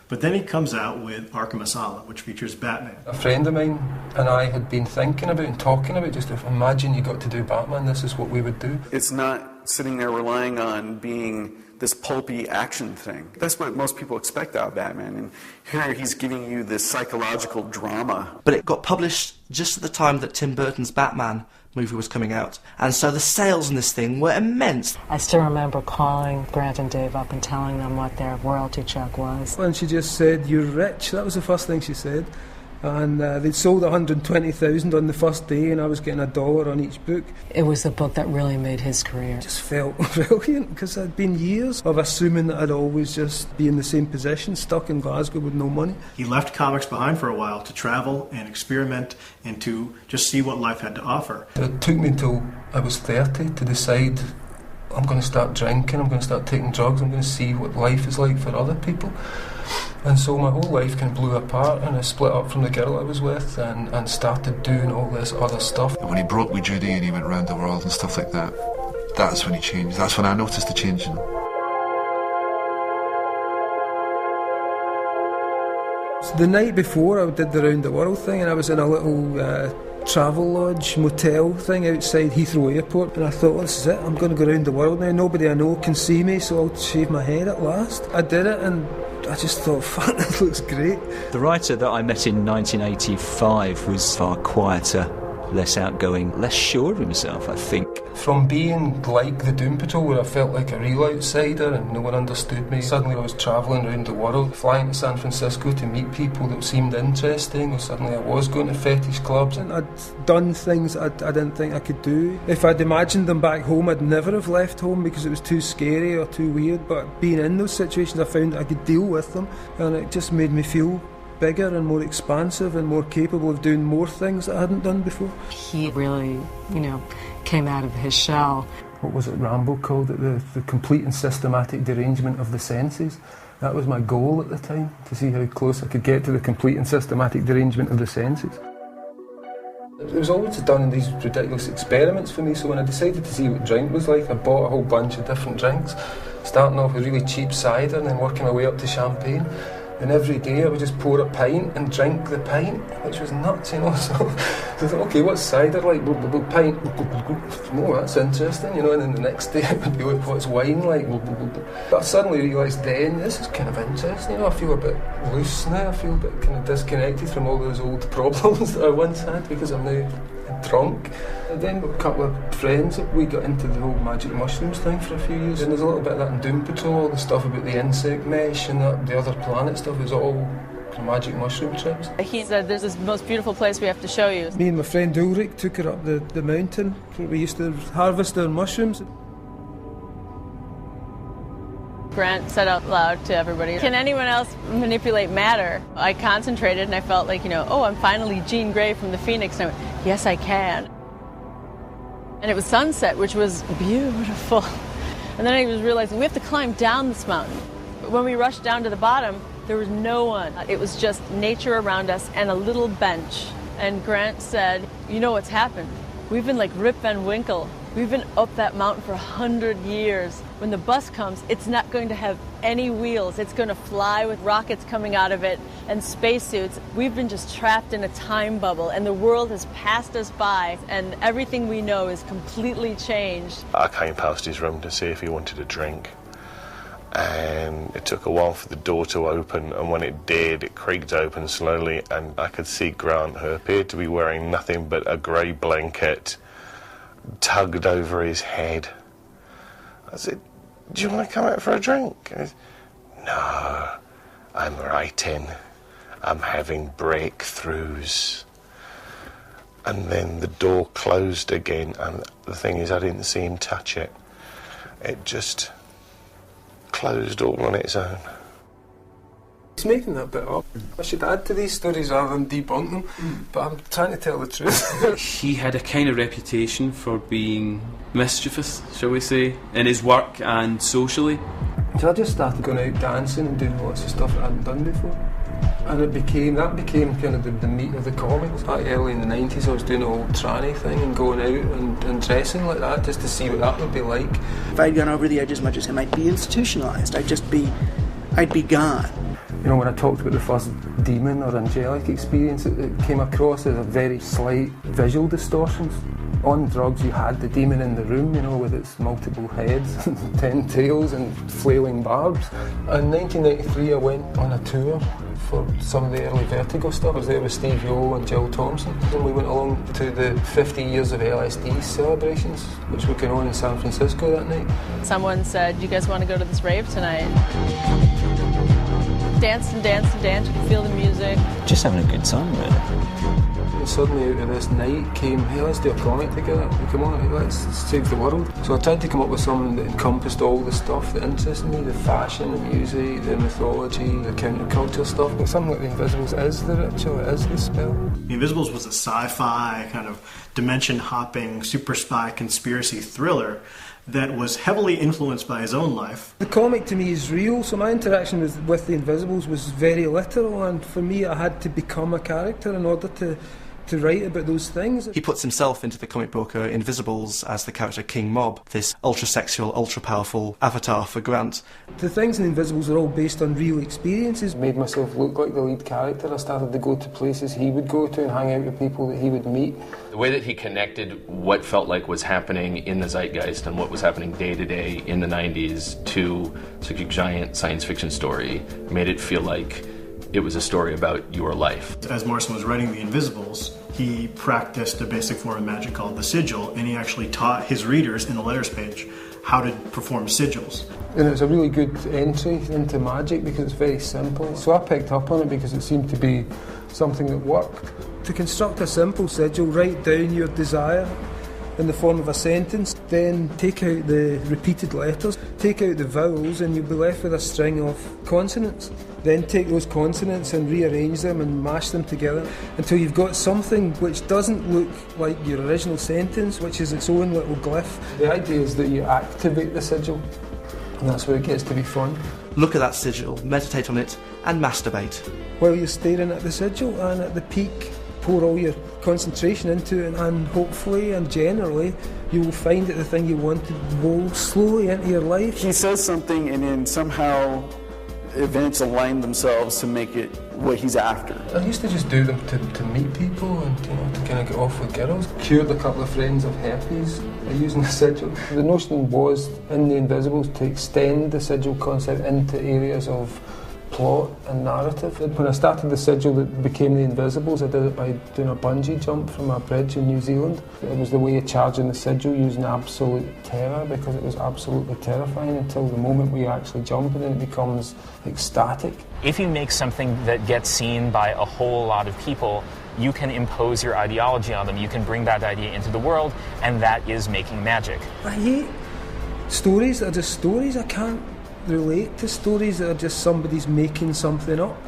Speaker 3: But then he comes out with Arkham Asylum, which features Batman.
Speaker 16: A friend of mine and I had been thinking about and talking about, just if imagine you got to do Batman, this is what we would do.
Speaker 6: It's not sitting there relying on being this pulpy action thing. That's what most people expect out of Batman, and here he's giving you this psychological drama.
Speaker 23: But it got published just at the time that Tim Burton's Batman movie was coming out, and so the sales in this thing were immense.
Speaker 4: I still remember calling Grant and Dave up and telling them what their royalty check was.
Speaker 2: And she just said, "You're rich." That was the first thing she said. And they'd sold 120,000 on the first day, and I was getting $1 on each book.
Speaker 4: It was the book that really made his career.
Speaker 2: It just felt brilliant, because I'd been years of assuming that I'd always just be in the same position, stuck in Glasgow with no money.
Speaker 3: He left comics behind for a while to travel and experiment and to just see what life had to offer.
Speaker 16: It took me until I was 30 to decide I'm going to start drinking, I'm going to start taking drugs, I'm going to see what life is like for other people. And so my whole life kind of blew apart, and I split up from the girl I was with and started doing all this other stuff.
Speaker 18: And when he broke with Judy and he went around the world and stuff like that, that's when he changed. That's when I noticed the change in him.
Speaker 2: So the night before I did the round the world thing, and I was in a little travel lodge motel thing outside Heathrow Airport, and I thought, well, this is it, I'm going to go around the world now, nobody I know can see me, so I'll shave my head at last. I did it, and I just thought, fuck, this looks great.
Speaker 15: The writer that I met in 1985 was far quieter, less outgoing, less sure of himself, I think.
Speaker 16: From being like the Doom Patrol, where I felt like a real outsider and no one understood me, suddenly I was travelling around the world, flying to San Francisco to meet people that seemed interesting, or suddenly I was going to fetish clubs.
Speaker 2: And I'd done things I didn't think I could do. If I'd imagined them back home, I'd never have left home because it was too scary or too weird, but being in those situations I found that I could deal with them, and it just made me feel bigger and more expansive and more capable of doing more things that I hadn't done before.
Speaker 4: He really, came out of his shell.
Speaker 16: What was it Rambo called it? The complete and systematic derangement of the senses. That was my goal at the time, to see how close I could get to the complete and systematic derangement of the senses. It was always done in these ridiculous experiments for me, so when I decided to see what drink was like, I bought a whole bunch of different drinks, starting off with really cheap cider and then working my way up to champagne. And every day I would just pour a pint and drink the pint, which was nuts, you know. So I thought, okay, what's cider like? Pint. Oh, that's interesting, you know. And then the next day it would be like, what's wine like? But I suddenly realised then, this is kind of interesting, you know. I feel a bit loose now. I feel a bit kind of disconnected from all those old problems that I once had because I'm now drunk. And then with a couple of friends, we got into the whole magic mushrooms thing for a few years, and there's a little bit of that in Doom Patrol, all the stuff about the insect mesh and the other planet stuff is all kind of magic mushroom trips.
Speaker 5: He said there's this most beautiful place we have to show you.
Speaker 2: Me and my friend Ulrich took her up the mountain where we used to harvest our mushrooms.
Speaker 5: Grant said out loud to everybody, can anyone else manipulate matter? I concentrated and I felt like, oh, I'm finally Jean Grey from the Phoenix. And I went, yes, I can. And it was sunset, which was beautiful. And then I was realizing we have to climb down this mountain. But when we rushed down to the bottom, there was no one. It was just nature around us and a little bench. And Grant said, you know what's happened? We've been like Rip Van Winkle. We've been up that mountain for 100 years. When the bus comes, it's not going to have any wheels. It's going to fly with rockets coming out of it and spacesuits. We've been just trapped in a time bubble, and the world has passed us by, and everything we know is completely changed.
Speaker 11: I came past his room to see if he wanted a drink, and it took a while for the door to open, and when it did, it creaked open slowly, and I could see Grant, who appeared to be wearing nothing but a grey blanket, tugged over his head. I said, do you want to come out for a drink? He said, no, I'm writing. I'm having breakthroughs. And then the door closed again, and the thing is, I didn't see him touch it. It just closed all on its own.
Speaker 16: He's making that bit up. I should add to these stories rather than debunk them, but I'm trying to tell the truth.
Speaker 20: He had a kind of reputation for being mischievous, shall we say, in his work and socially.
Speaker 16: So I just started going out dancing and doing lots of stuff that I hadn't done before. And that became kind of the meat of the comics. Early in the 90s I was doing the whole tranny thing and going out and dressing like that just to see what that would be like.
Speaker 1: If I'd gone over the edge as much as him, I'd be institutionalized. I'd be gone.
Speaker 16: You know, when I talked about the first demon or angelic experience, it came across as a very slight visual distortions. On drugs, you had the demon in the room, you know, with its multiple heads and 10 tails and flailing barbs. In 1993, I went on a tour for some of the early Vertigo stuff. I was there with Steve Yo and Jill Thompson, and we went along to the 50 years of LSD celebrations, which were going on in San Francisco that night.
Speaker 5: Someone said, you guys want to go to this rave tonight? Danced and danced and danced, you could feel the music.
Speaker 17: Just having a good time, really.
Speaker 16: And suddenly out of this night came, hey, let's do a comic together. Come on, let's save the world. So I tried to come up with something that encompassed all the stuff that interested me, the fashion, the music, the mythology, the counterculture stuff. But something like The Invisibles is the ritual, it is the spell.
Speaker 3: The Invisibles was a sci-fi kind of dimension-hopping, super spy conspiracy thriller that was heavily influenced by his own life.
Speaker 2: The comic to me is real, so my interaction with The Invisibles was very literal, and for me I had to become a character in order to write about those things.
Speaker 13: He puts himself into the comic book Invisibles as the character King Mob, this ultra-sexual, ultra-powerful avatar for Grant.
Speaker 2: The things in Invisibles are all based on real experiences.
Speaker 16: Made myself look like the lead character. I started to go to places he would go to and hang out with people that he would meet.
Speaker 14: The way that he connected what felt like was happening in the zeitgeist and what was happening day to day in the 90s to such a giant science fiction story made it feel like it was a story about your life.
Speaker 3: As Morrison was writing The Invisibles, he practiced a basic form of magic called the sigil, and he actually taught his readers in the letters page how to perform sigils.
Speaker 16: And it's a really good entry into magic because it's very simple. So I picked up on it because it seemed to be something that worked.
Speaker 2: To construct a simple sigil, write down your desire in the form of a sentence, then take out the repeated letters, take out the vowels, and you'll be left with a string of consonants. Then take those consonants and rearrange them and mash them together until you've got something which doesn't look like your original sentence, which is its own little glyph.
Speaker 16: The idea is that you activate the sigil, and that's where it gets to be fun.
Speaker 13: Look at that sigil, meditate on it, and masturbate.
Speaker 2: While you're staring at the sigil, and at the peak, pour all your concentration into it, and hopefully and generally you will find that the thing you want to roll slowly into your life.
Speaker 6: He says something and then somehow events aligned themselves to make it what he's after.
Speaker 16: I used to just do them to meet people and to kind of get off with girls. Cured a couple of friends of herpes by using the sigil. The notion was in the Invisibles to extend the sigil concept into areas of plot and narrative. When I started the sigil that became the Invisibles, I did it by doing a bungee jump from a bridge in New Zealand. It was the way of charging the sigil using absolute terror, because it was absolutely terrifying until the moment we actually jump, and then it becomes ecstatic.
Speaker 17: If you make something that gets seen by a whole lot of people, you can impose your ideology on them. You can bring that idea into the world, and that is making magic.
Speaker 2: I hate stories that are just stories. I can't relate to stories that are just somebody's making something up.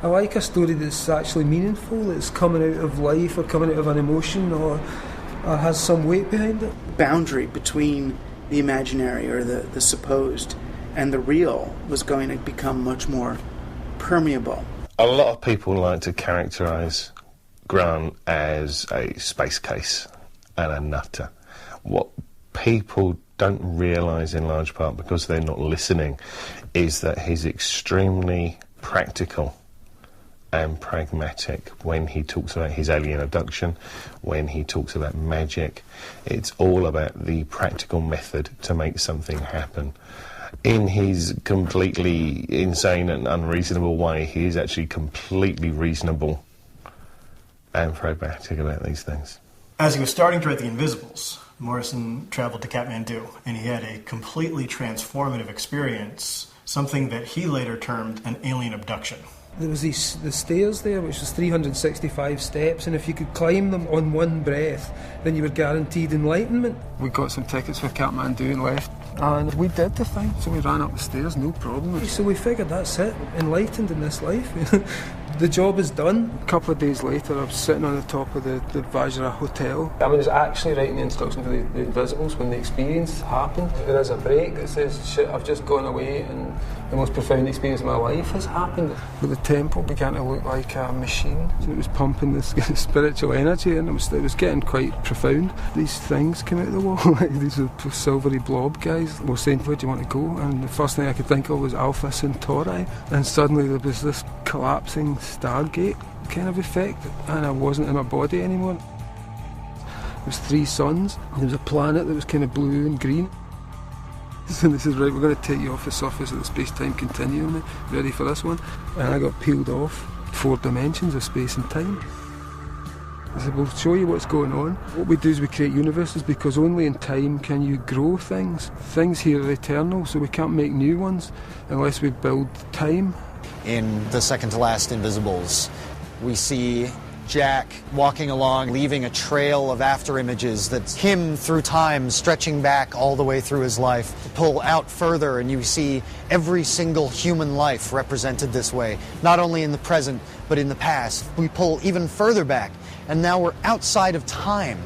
Speaker 2: I like a story that's actually meaningful, that's coming out of life or coming out of an emotion or has some weight behind it.
Speaker 1: Boundary between the imaginary or the supposed and the real was going to become much more permeable.
Speaker 11: A lot of people like to characterise Grant as a space case and a nutter. What people don't realise in large part, because they're not listening, is that he's extremely practical and pragmatic when he talks about his alien abduction, when he talks about magic. It's all about the practical method to make something happen. In his completely insane and unreasonable way, he is actually completely reasonable and pragmatic about these things.
Speaker 3: As he was starting to write The Invisibles, Morrison traveled to Kathmandu, and he had a completely transformative experience, something that he later termed an alien abduction.
Speaker 2: There was the stairs there, which was 365 steps, and if you could climb them on one breath, then you were guaranteed enlightenment.
Speaker 16: We got some tickets for Kathmandu and left, and we did the thing, so we ran up the stairs, no problem.
Speaker 2: So we figured that's it, enlightened in this life. The job is done.
Speaker 16: A couple of days later, I was sitting on the top of the Vajra Hotel. I was actually writing the instruction for the Invisibles when the experience happened. There is a break that says, shit, I've just gone away and the most profound experience of my life has happened. But the temple began to look like a machine. So it was pumping this spiritual energy, and it was getting quite profound. These things came out of the wall, like these silvery blob guys were saying, where do you want to go? And the first thing I could think of was Alpha Centauri. And suddenly there was this collapsing Stargate kind of effect, and I wasn't in my body anymore. There was 3 suns. There was a planet that was kind of blue and green. So this is right, we're going to take you off the surface of the space-time continuum. Ready for this one? And I got peeled off 4 dimensions of space and time. I said, we'll show you what's going on. What we do is we create universes, because only in time can you grow things. Things here are eternal, so we can't make new ones unless we build time.
Speaker 19: In the second-to-last Invisibles, we see Jack walking along, leaving a trail of after images that's him through time, stretching back all the way through his life. Pull out further and you see every single human life represented this way, not only in the present, but in the past. We pull even further back, and now we're outside of time.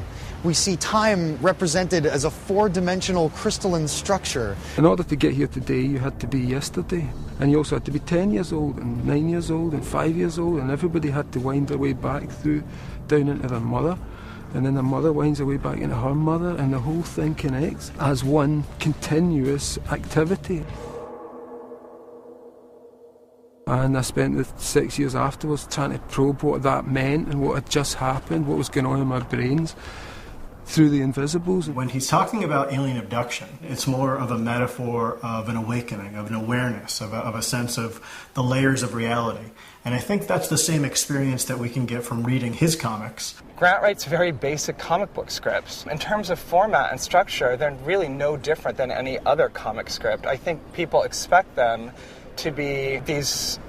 Speaker 19: We see time represented as a 4-dimensional crystalline structure.
Speaker 16: In order to get here today, you had to be yesterday. And you also had to be 10 years old, and 9 years old, and 5 years old, and everybody had to wind their way back through, down into their mother. And then the mother winds her way back into her mother, and the whole thing connects as one continuous activity. And I spent the 6 years afterwards trying to probe what that meant and what had just happened, what was going on in my brains, through the Invisibles.
Speaker 3: When he's talking about alien abduction, it's more of a metaphor of an awakening, of an awareness, of a sense of the layers of reality. And I think that's the same experience that we can get from reading his comics.
Speaker 21: Grant writes very basic comic book scripts. In terms of format and structure, they're really no different than any other comic script. I think people expect them to be these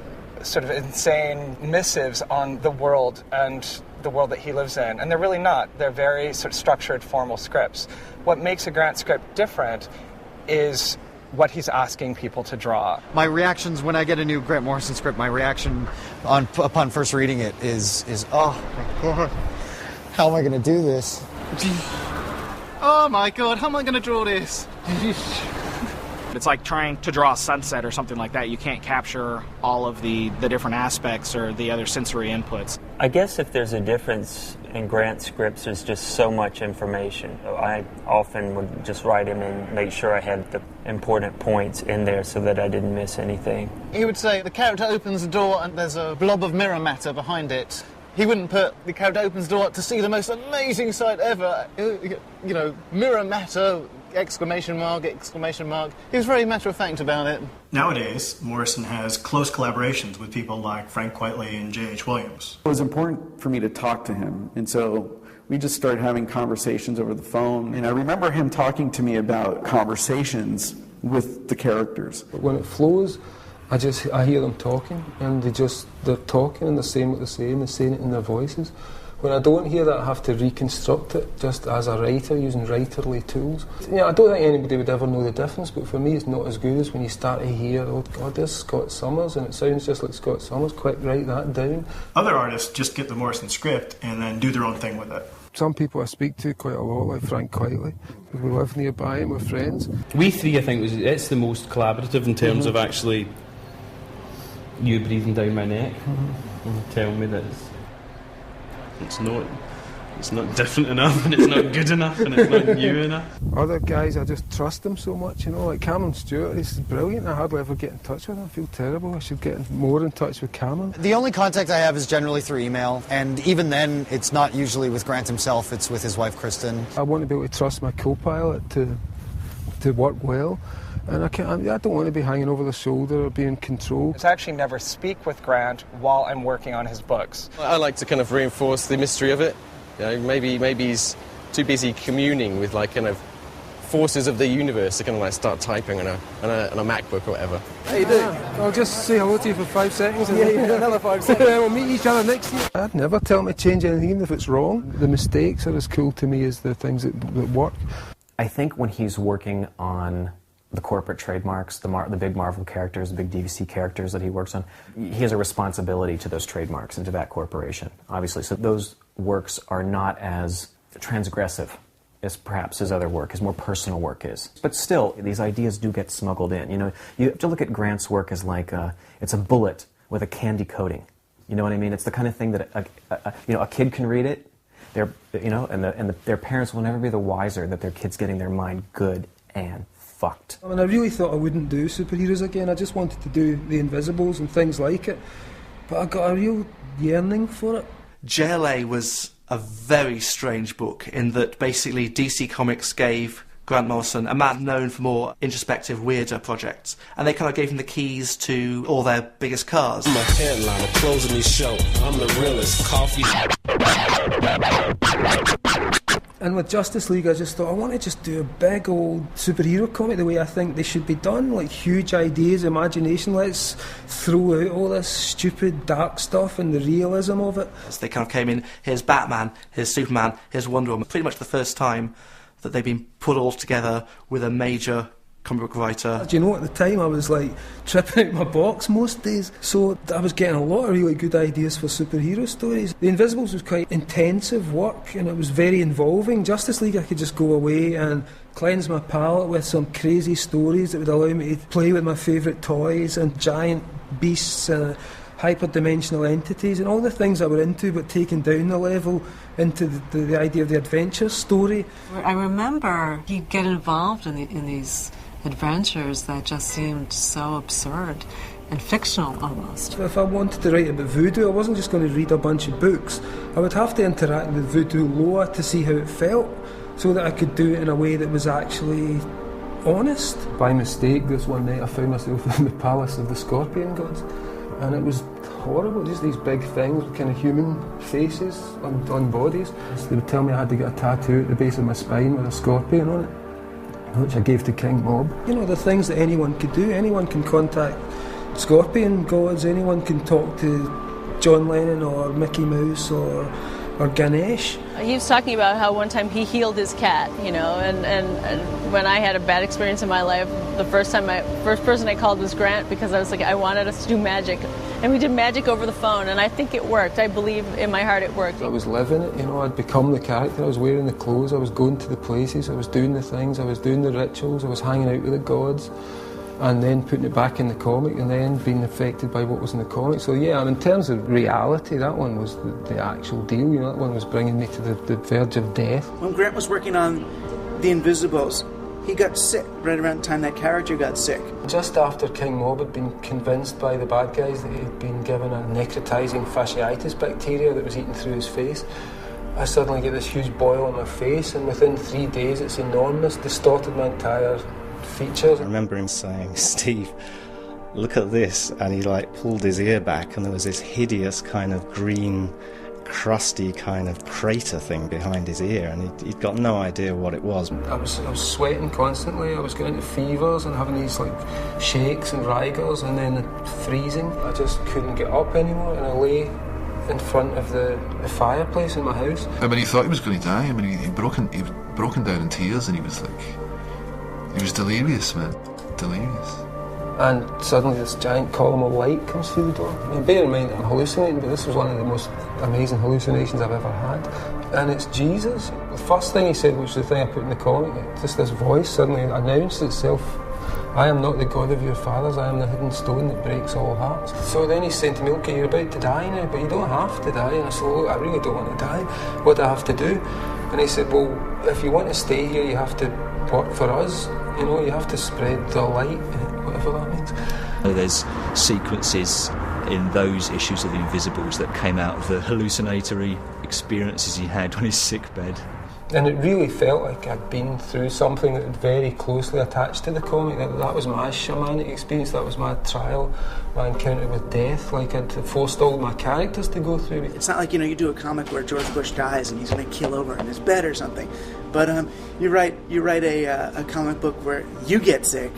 Speaker 21: sort of insane missives on the world and the world that he lives in, and they're really not. They're very sort of structured, formal scripts. What makes a Grant script different is what he's asking people to draw.
Speaker 19: My reactions when I get a new Grant Morrison script, my reaction upon first reading it is oh my god, how am I going to do this?
Speaker 22: Oh my god, how am I going to draw this? It's like trying to draw a sunset or something like that. You can't capture all of the different aspects or the other sensory inputs.
Speaker 7: I guess if there's a difference in Grant's scripts, there's just so much information. I often would just write him and make sure I had the important points in there so that I didn't miss anything.
Speaker 9: He would say the character opens the door and there's a blob of mirror matter behind it. He wouldn't put the character opens the door to see the most amazing sight ever. You know, mirror matter, exclamation mark, exclamation mark. He was very matter-of-fact about it.
Speaker 3: Nowadays, Morrison has close collaborations with people like Frank Quitely and J.H. Williams.
Speaker 6: It was important for me to talk to him, and so we just started having conversations over the phone. And I remember him talking to me about conversations with the characters.
Speaker 16: When it flows, I hear them talking, and they're talking and they're saying what they're saying it in their voices. When I don't hear that, I have to reconstruct it just as a writer, using writerly tools. You know, I don't think anybody would ever know the difference, but for me it's not as good as when you start to hear, oh God, there's Scott Summers, and it sounds just like Scott Summers. Quick, write that down.
Speaker 3: Other artists just get the Morrison script and then do their own thing with it.
Speaker 16: Some people I speak to quite a lot, like Frank Quitely, because we live nearby and we're friends.
Speaker 20: We three, I think, it's the most collaborative in terms of actually you breathing down my neck and telling me that it's not different enough, and it's not good enough, and it's not new enough.
Speaker 16: Other guys, I just trust them so much, you know, like Cameron Stewart, he's brilliant. I hardly ever get in touch with him. I feel terrible. I should get more in touch with Cameron.
Speaker 19: The only contact I have is generally through email, and even then, it's not usually with Grant himself, it's with his wife, Kristen.
Speaker 16: I want to be able to trust my co-pilot to work well. And I don't want to be hanging over the shoulder or being controlled.
Speaker 21: I actually never speak with Grant while I'm working on his books.
Speaker 12: I like to kind of reinforce the mystery of it. You know, maybe he's too busy communing with like kind of forces of the universe to kind of like start typing on a MacBook or whatever.
Speaker 16: How you doing? I'll just say hello to you for 5 seconds. And
Speaker 12: another 5 seconds.
Speaker 16: We'll meet each other next year. I'd never tell him to change anything even if it's wrong. The mistakes are as cool to me as the things that work.
Speaker 10: I think when he's working on the corporate trademarks, the big Marvel characters, the big DVC characters that he works on, he has a responsibility to those trademarks and to that corporation, obviously. So those works are not as transgressive as perhaps his other work, his more personal work is. But still, these ideas do get smuggled in. You know, you have to look at Grant's work as like it's a bullet with a candy coating. You know what I mean? It's the kind of thing that a kid can read it, their parents will never be the wiser that their kid's getting their mind good and fucked.
Speaker 16: I mean, I really thought I wouldn't do superheroes again. I just wanted to do The Invisibles and things like it. But I got a real yearning for it.
Speaker 13: JLA was a very strange book in that basically DC Comics gave Grant Morrison a man known for more introspective, weirder projects, and they kind of gave him the keys to all their biggest cars.
Speaker 24: I'm a headliner, closing this show. I'm the realest. Coffee.
Speaker 16: And with Justice League, I just thought, I want to just do a big old superhero comic the way I think they should be done, like huge ideas, imagination. Let's throw out all this stupid, dark stuff and the realism of it.
Speaker 13: As they kind of came in, here's Batman, here's Superman, here's Wonder Woman. Pretty much the first time that they've been put all together with a major comic book writer.
Speaker 16: Do you know, at the time I was like tripping out my box most days, so I was getting a lot of really good ideas for superhero stories. The Invisibles was quite intensive work and it was very involving. Justice League, I could just go away and cleanse my palate with some crazy stories that would allow me to play with my favourite toys and giant beasts and hyperdimensional entities and all the things I were into, but taking down the level into the idea of the adventure story.
Speaker 4: I remember he'd get involved in these adventures that just seemed so absurd and fictional almost.
Speaker 16: If I wanted to write about voodoo, I wasn't just going to read a bunch of books. I would have to interact with voodoo lore to see how it felt, so that I could do it in a way that was actually honest. By mistake, this one night I found myself in the palace of the Scorpion Gods, and it was horrible, just these big things with kind of human faces on bodies. They would tell me I had to get a tattoo at the base of my spine with a scorpion on it, which I gave to King Mob. You know, the things that anyone could do. Anyone can contact Scorpion Gods, anyone can talk to John Lennon or Mickey Mouse or Ganesh.
Speaker 5: He was talking about how one time he healed his cat, you know, and when I had a bad experience in my life, the first person I called was Grant, because I was like, I wanted us to do magic. And we did magic over the phone, and I think it worked. I believe in my heart it worked.
Speaker 16: I was living it, you know, I'd become the character. I was wearing the clothes, I was going to the places, I was doing the things, I was doing the rituals, I was hanging out with the gods. and then putting it back in the comic, and then being affected by what was in the comic. So yeah, and in terms of reality, that one was the actual deal, you know, that one was bringing me to the verge of death.
Speaker 1: When Grant was working on The Invisibles, he got sick right around the time that character got sick.
Speaker 16: Just after King Mob had been convinced by the bad guys that he'd been given a necrotizing fasciitis bacteria that was eating through his face, I suddenly get this huge boil on my face, and within 3 days it's enormous, distorted my entire features.
Speaker 8: I remember him saying, "Steve, look at this," and he like pulled his ear back and there was this hideous kind of green, crusty kind of crater thing behind his ear, and he'd got no idea what it was.
Speaker 16: I was sweating constantly, I was getting into fevers and having these like shakes and rigors and then freezing. I just couldn't get up anymore, and I lay in front of the fireplace in my house.
Speaker 15: I mean, he thought he was going to die. I mean, he was broken down in tears, and he was delirious, man, delirious.
Speaker 16: And suddenly this giant column of light comes through the door. I mean, bear in mind I'm hallucinating, but this was one of the most amazing hallucinations I've ever had. And it's Jesus. The first thing he said, which is the thing I put in the comic, just this voice suddenly announced itself. "I am not the God of your fathers, I am the hidden stone that breaks all hearts." So then he's saying to me, "Okay, you're about to die now, but you don't have to die." And I said, "Look, I really don't want to die. What do I have to do?" And he said, "Well, if you want to stay here, you have to work for us. You know, you have to spread the light," whatever that means.
Speaker 18: There's sequences in those issues of The Invisibles that came out of the hallucinatory experiences he had on his sick bed.
Speaker 16: And it really felt like I'd been through something that very closely attached to the comic. That was my shamanic experience, that was my trial, my encounter with death, like I'd forced all my characters to go through.
Speaker 1: It's not like, you know, you do a comic where George Bush dies and he's going to keel over in his bed or something. But you write a comic book where you get sick,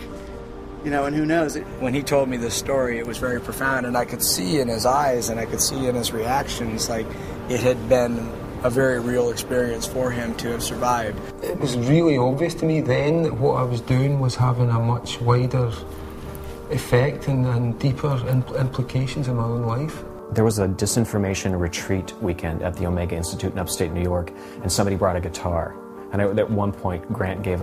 Speaker 1: you know, and who knows?
Speaker 23: When he told me this story, it was very profound, and I could see in his eyes and I could see in his reactions, like it had been a very real experience for him to have survived.
Speaker 16: It was really obvious to me then that what I was doing was having a much wider effect and deeper implications in my own life.
Speaker 10: There was a disinformation retreat weekend at the Omega Institute in upstate New York, and somebody brought a guitar. And at one point, Grant gave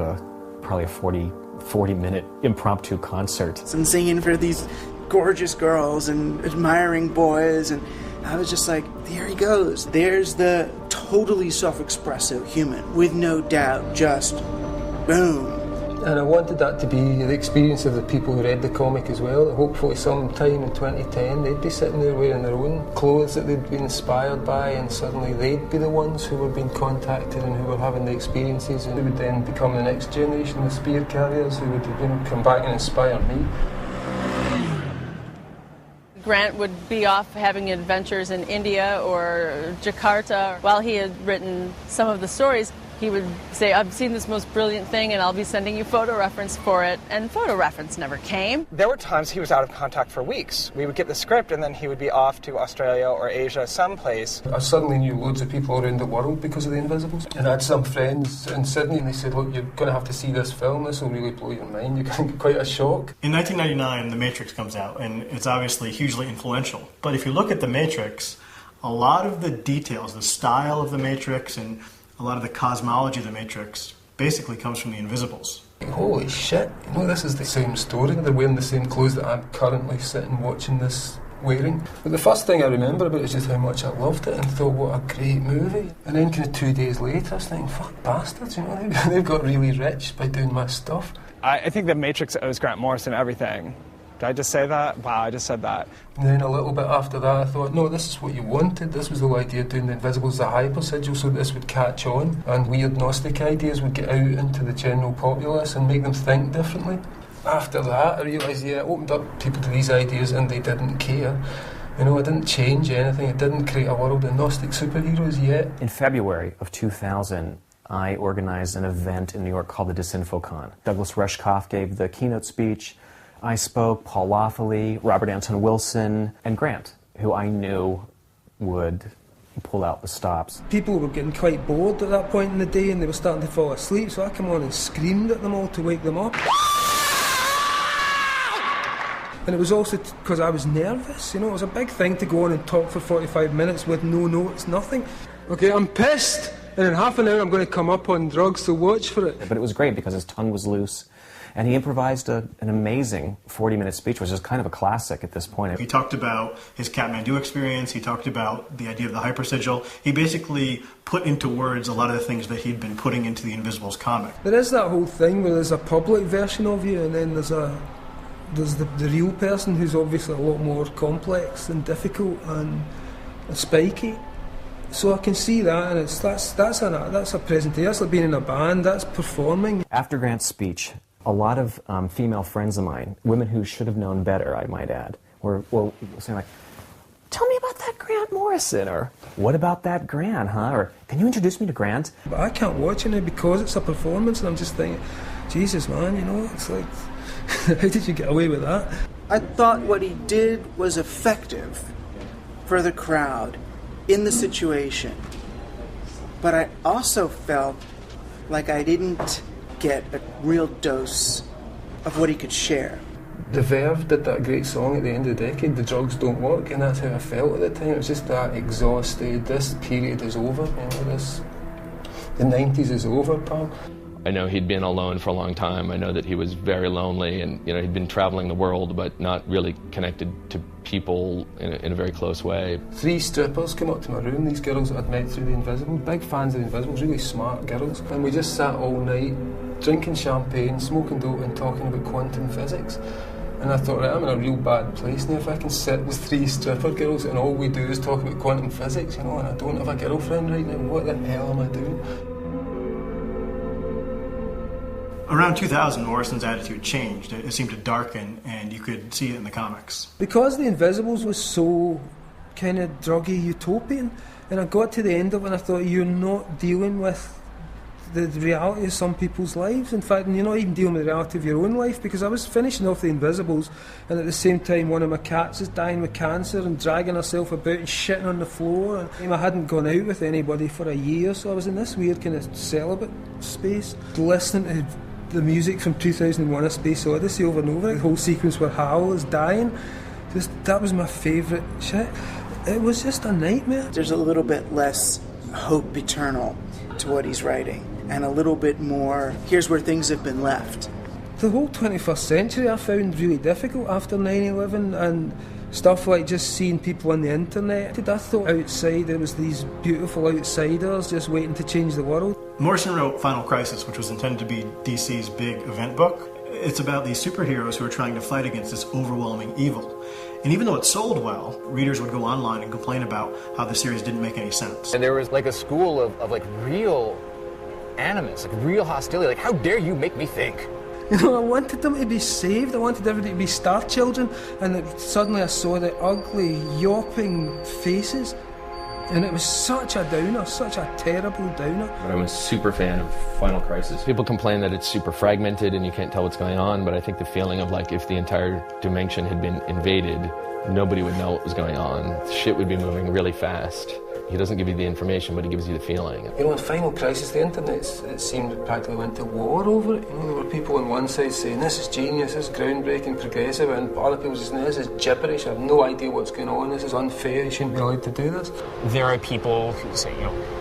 Speaker 10: probably a 40-minute impromptu concert.
Speaker 1: I'm singing for these gorgeous girls and admiring boys, and I was just like, there he goes. There's the totally self-expressive human, with no doubt, just boom.
Speaker 16: And I wanted that to be the experience of the people who read the comic as well. Hopefully sometime in 2010 they'd be sitting there wearing their own clothes that they'd been inspired by, and suddenly they'd be the ones who were being contacted and who were having the experiences, and who would then become the next generation of spear carriers who would come back and inspire me.
Speaker 5: Grant would be off having adventures in India or Jakarta. While he had written some of the stories, he would say, "I've seen this most brilliant thing and I'll be sending you photo reference for it." And photo reference never came.
Speaker 21: There were times he was out of contact for weeks. We would get the script and then he would be off to Australia or Asia someplace.
Speaker 16: I suddenly knew loads of people around the world because of The Invisibles. And I had some friends in Sydney and they said, "Look, you're going to have to see this film, this will really blow your mind, you're going to get quite a shock."
Speaker 3: In 1999, The Matrix comes out, and it's obviously hugely influential. But if you look at The Matrix, a lot of the details, the style of The Matrix, and a lot of the cosmology of The Matrix basically comes from The Invisibles.
Speaker 16: Holy shit, you know, this is the same story. They're wearing the same clothes that I'm currently sitting watching this wearing. But the first thing I remember about it is just how much I loved it and thought, what a great movie. And then kind of 2 days later I was thinking, fuck bastards, you know, they've got really rich by doing my stuff.
Speaker 21: I think The Matrix owes Grant Morrison everything. Did I just say that? Wow, I just said that.
Speaker 16: And then a little bit after that I thought, no, this is what you wanted. This was the whole idea of doing The Invisibles as a hyper-sigil, so this would catch on and weird Gnostic ideas would get out into the general populace and make them think differently. After that I realised, yeah, it opened up people to these ideas and they didn't care. You know, it didn't change anything. It didn't create a world of Gnostic superheroes yet.
Speaker 10: In February of 2000, I organized an event in New York called the DisinfoCon. Douglas Rushkoff gave the keynote speech. I spoke, Paul Lawfully, Robert Anton Wilson, and Grant, who I knew would pull out the stops.
Speaker 2: People were getting quite bored at that point in the day and they were starting to fall asleep, so I came on and screamed at them all to wake them up. And it was also because I was nervous, you know, it was a big thing to go on and talk for 45 minutes with no notes, nothing. Okay, I'm pissed, and in half an hour I'm going to come up on drugs, so watch for it.
Speaker 10: But it was great because his tongue was loose, And he improvised an amazing 40-minute speech, which is kind of a classic at this point.
Speaker 3: He talked about his Kathmandu experience. He talked about the idea of the hypersigil. He basically put into words a lot of the things that he'd been putting into the Invisibles comic.
Speaker 2: There is that whole thing where there's a public version of you, and then there's the real person who's obviously a lot more complex and difficult and spiky. So I can see that, and that's a presentation. That's like being in a band. That's performing.
Speaker 10: After Grant's speech, a lot of female friends of mine, women who should have known better, I might add, were saying like, "Tell me about that Grant Morrison," or "What about that Grant, huh?" or "Can you introduce me to Grant?"
Speaker 2: But I can't watch it now because it's a performance, and I'm just thinking, Jesus, man, it's like, how did you get away with that?
Speaker 1: I thought what he did was effective for the crowd in the situation, but I also felt like I didn't get a real dose of what he could share.
Speaker 16: The Verve did that great song at the end of the decade, "The Drugs Don't Work," and that's how I felt at the time. It was just that exhausted, this period is over, the 90s is over, pal.
Speaker 11: I know he'd been alone for a long time. I know that he was very lonely, and he'd been traveling the world but not really connected to people in a very close way.
Speaker 16: 3 strippers came up to my room, these girls that I'd met through the Invisibles, big fans of the Invisibles, really smart girls, and we just sat all night drinking champagne, smoking dope and talking about quantum physics. And I thought, right, I'm in a real bad place now if I can sit with 3 stripper girls and all we do is talk about quantum physics, and I don't have a girlfriend right now. What the hell am I doing?
Speaker 3: Around 2000, Morrison's attitude changed. It seemed to darken, and you could see it in the comics.
Speaker 2: Because the Invisibles was so kind of druggy utopian, and I got to the end of it and I thought, you're not dealing with the reality of some people's lives. In fact, you're not even dealing with the reality of your own life, because I was finishing off the Invisibles, and at the same time one of my cats is dying with cancer and dragging herself about and shitting on the floor, and I hadn't gone out with anybody for a year, so I was in this weird kind of celibate space, listening to the music from 2001: A Space Odyssey over and over, the whole sequence where Hal is dying. That was my favourite shit. It was just a nightmare.
Speaker 1: There's a little bit less hope eternal to what he's writing, and a little bit more, here's where things have been left.
Speaker 2: The whole 21st century I found really difficult after 9/11, and stuff like just seeing people on the internet. I thought outside there was these beautiful outsiders just waiting to change the world.
Speaker 3: Morrison wrote Final Crisis, which was intended to be DC's big event book. It's about these superheroes who are trying to fight against this overwhelming evil. And even though it sold well, readers would go online and complain about how the series didn't make any sense.
Speaker 14: And there was like a school of like real animus, like real hostility, like how dare you make me think?
Speaker 2: I wanted them to be saved, I wanted everybody to be star children, and suddenly I saw the ugly, yawping faces, and it was such a downer, such a terrible downer.
Speaker 11: I'm a super fan of Final Crisis. People complain that it's super fragmented and you can't tell what's going on, but I think the feeling of like if the entire dimension had been invaded, nobody would know what was going on. Shit would be moving really fast. He doesn't give you the information, but he gives you the feeling.
Speaker 16: In Final Crisis, the internet, it seemed practically went to war over it. There were people on one side saying, this is genius, this is groundbreaking, progressive, and other people saying, this is gibberish, I have no idea what's going on, this is unfair, you shouldn't be allowed to do this.
Speaker 17: There are people who say,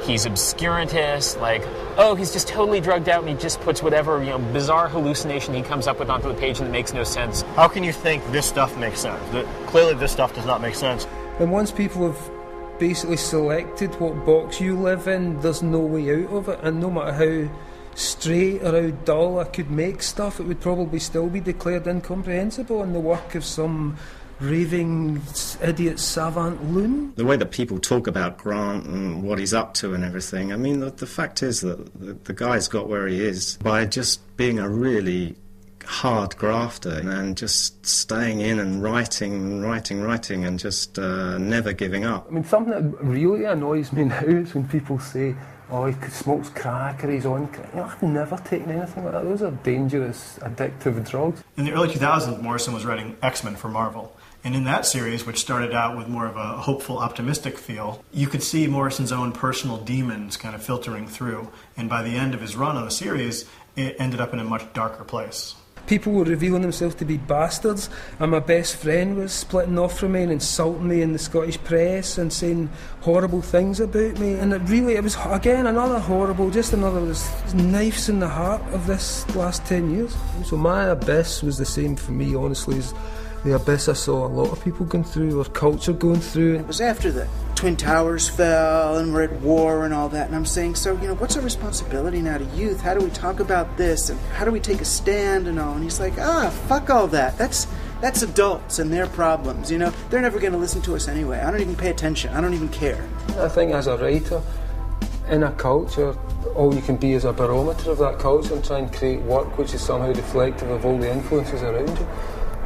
Speaker 17: he's obscurantist, like, oh, he's just totally drugged out and he just puts whatever, bizarre hallucination he comes up with onto the page and it makes no sense.
Speaker 22: How can you think this stuff makes sense? Clearly this stuff does not make sense.
Speaker 2: And once people have basically selected what box you live in, there's no way out of it, and no matter how straight or how dull I could make stuff, it would probably still be declared incomprehensible and the work of some raving idiot savant loon.
Speaker 8: The way that people talk about Grant and what he's up to and everything, I mean, the fact is that the guy's got where he is by just being a really hard grafter and just staying in and writing and just never giving up.
Speaker 16: I mean, something that really annoys me now is when people say, oh, he smokes crack or he's on crack. I've never taken anything like that. Those are dangerous, addictive drugs.
Speaker 3: In the early 2000s, Morrison was writing X-Men for Marvel. And in that series, which started out with more of a hopeful, optimistic feel, you could see Morrison's own personal demons kind of filtering through. And by the end of his run on the series, it ended up in a much darker place.
Speaker 2: People were revealing themselves to be bastards, and my best friend was splitting off from me and insulting me in the Scottish press and saying horrible things about me. And it was, again, another horrible, just another knives in the heart of this last 10 years.
Speaker 16: So my abyss was the same for me, honestly, as the abyss I saw a lot of people going through, or culture going through.
Speaker 1: It was after the Twin Towers fell and we're at war and all that, and I'm saying, so, what's our responsibility now to youth? How do we talk about this, and how do we take a stand and all? And he's like, fuck all that. That's adults and their problems, They're never going to listen to us anyway. I don't even pay attention. I don't even care.
Speaker 16: I think as a writer, in a culture, all you can be is a barometer of that culture and try and create work which is somehow reflective of all the influences around you.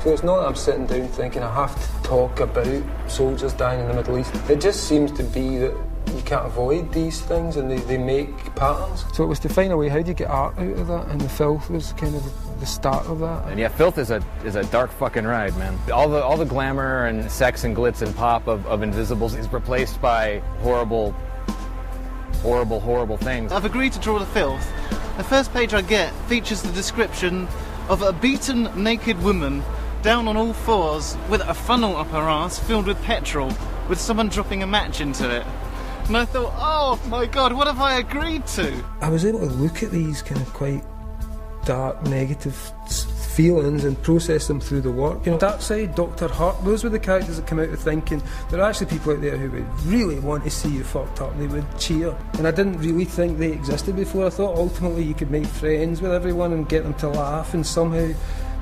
Speaker 16: So it's not that I'm sitting down thinking I have to talk about soldiers dying in the Middle East. It just seems to be that you can't avoid these things, and they make patterns. So it was to find a way, how do you get art out of that? And the filth was kind of the start of that.
Speaker 14: And yeah, filth is a dark fucking ride, man. All the glamour and sex and glitz and pop of Invisibles is replaced by horrible things.
Speaker 6: I've agreed to draw the filth. The first page I get features the description of a beaten naked woman down on all fours with a funnel up her ass filled with petrol, with someone dropping a match into it. And I thought, oh my god, what have I agreed to?
Speaker 2: I was able to look at these kind of quite dark, negative feelings and process them through the work. Dark Side, Dr. Hurt, those were the characters that come out of thinking there are actually people out there who would really want to see you fucked up. They would cheer. And I didn't really think they existed before. I thought ultimately you could make friends with everyone and get them to laugh, and somehow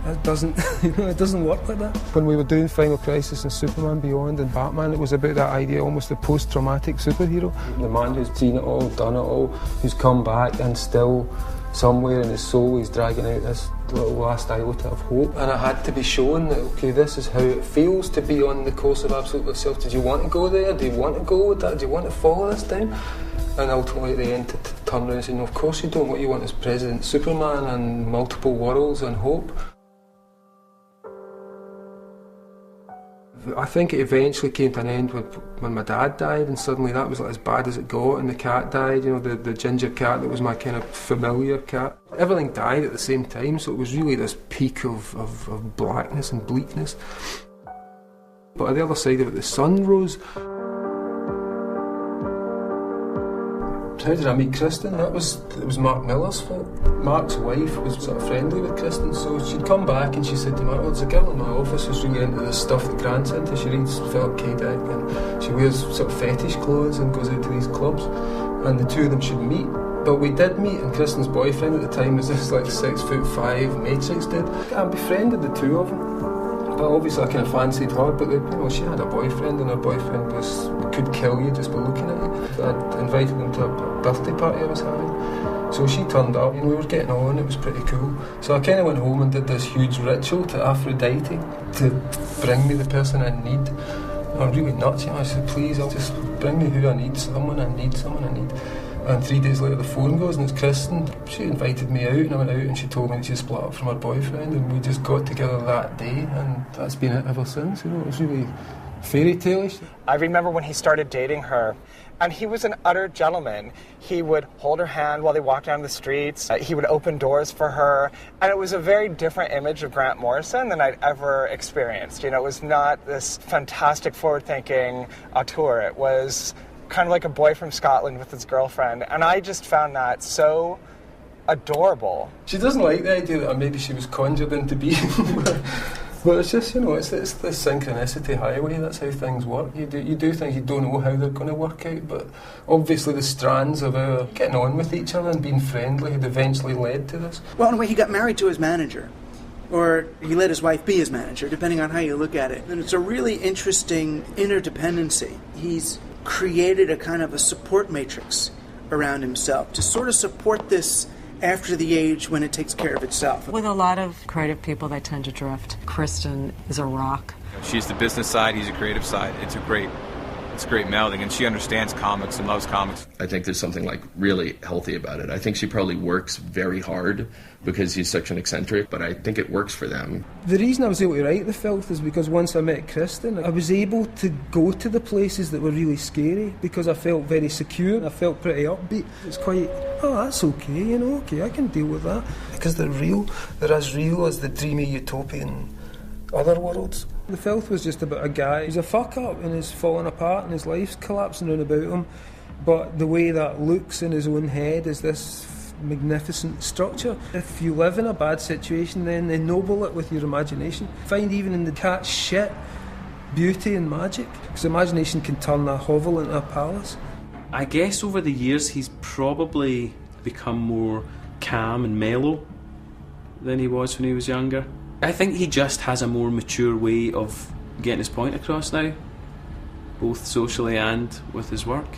Speaker 2: it doesn't, it doesn't work like that.
Speaker 16: When we were doing Final Crisis and Superman Beyond and Batman, it was about that idea, almost the post-traumatic superhero. The man who's seen it all, done it all, who's come back and still somewhere in his soul he's dragging out this little last iota of hope. And I had to be shown that, okay, this is how it feels to be on the course of absolute yourself. Did you want to go there? Do you want to go with that? Do you want to follow this time? And ultimately at the end to turn around and say, no, of course you don't. What you want is President Superman and multiple worlds and hope. I think it eventually came to an end when my dad died, and suddenly that was like as bad as it got, and the cat died, the ginger cat that was my kind of familiar cat. Everything died at the same time, so it was really this peak of blackness and bleakness. But on the other side of it, the sun rose. How did I meet Kristen? It was Mark Miller's fault. Mark's wife was sort of friendly with Kristen, so she'd come back and she said to me, oh, there's a girl in my office who's really into this stuff that Grant's into. She reads Philip K. Dick and she wears sort of fetish clothes and goes out to these clubs, and the two of them should meet. But we did meet, and Kristen's boyfriend at the time was this like 6'5" Matrix dude. I befriended the two of them. But obviously I kind of fancied her, but she had a boyfriend, and her boyfriend could kill you just by looking at you. I'd invited them to a birthday party I was having, so she turned up and we were getting on. It was pretty cool. So I kind of went home and did this huge ritual to Aphrodite to bring me the person I need. I'm really nuts, I said, please, I'll just bring me who I need, someone I need. And 3 days later the phone goes and it's Kristen. She invited me out and I went out and she told me that she split up from her boyfriend, and we just got together that day, and that's been it ever since. It was really fairy tale-ish.
Speaker 21: I remember when he started dating her, and he was an utter gentleman. He would hold her hand while they walked down the streets. He would open doors for her, and it was a very different image of Grant Morrison than I'd ever experienced. It was not this fantastic forward-thinking auteur. It was kind of like a boy from Scotland with his girlfriend, and I just found that so adorable.
Speaker 16: She doesn't like the idea that maybe she was conjured into being, but it's just, it's the synchronicity highway. That's how things work. You do things, you don't know how they're going to work out, but obviously the strands of our getting on with each other and being friendly had eventually led to this.
Speaker 1: Well, in a way, he got married to his manager, or he let his wife be his manager, depending on how you look at it. And it's a really interesting interdependency. He's created a kind of a support matrix around himself to sort of support this after the age when it takes care of itself.
Speaker 4: With a lot of creative people, they tend to drift. Kristen is a rock.
Speaker 7: She's the business side, he's a creative side. It's it's a great melding, and she understands comics and loves comics.
Speaker 11: I think there's something like really healthy about it. I think she probably works very hard because he's such an eccentric, but I think it works for them.
Speaker 2: The reason I was able to write The Filth is because once I met Kristen, I was able to go to the places that were really scary because I felt very secure. I felt pretty upbeat. It's quite, oh, that's okay, you know, okay, I can deal with that. Because they're real. They're as real as the dreamy utopian other worlds. The Filth was just about a guy who's a fuck-up and is falling apart and his life's collapsing around about him, but the way that looks in his own head is this magnificent structure. If you live in a bad situation, then ennoble it with your imagination. Find even in the cat's shit beauty and magic, because imagination can turn a hovel into a palace.
Speaker 9: I guess over the years he's probably become more calm and mellow than he was when he was younger. I think he just has a more mature way of getting his point across now, both socially and with his work.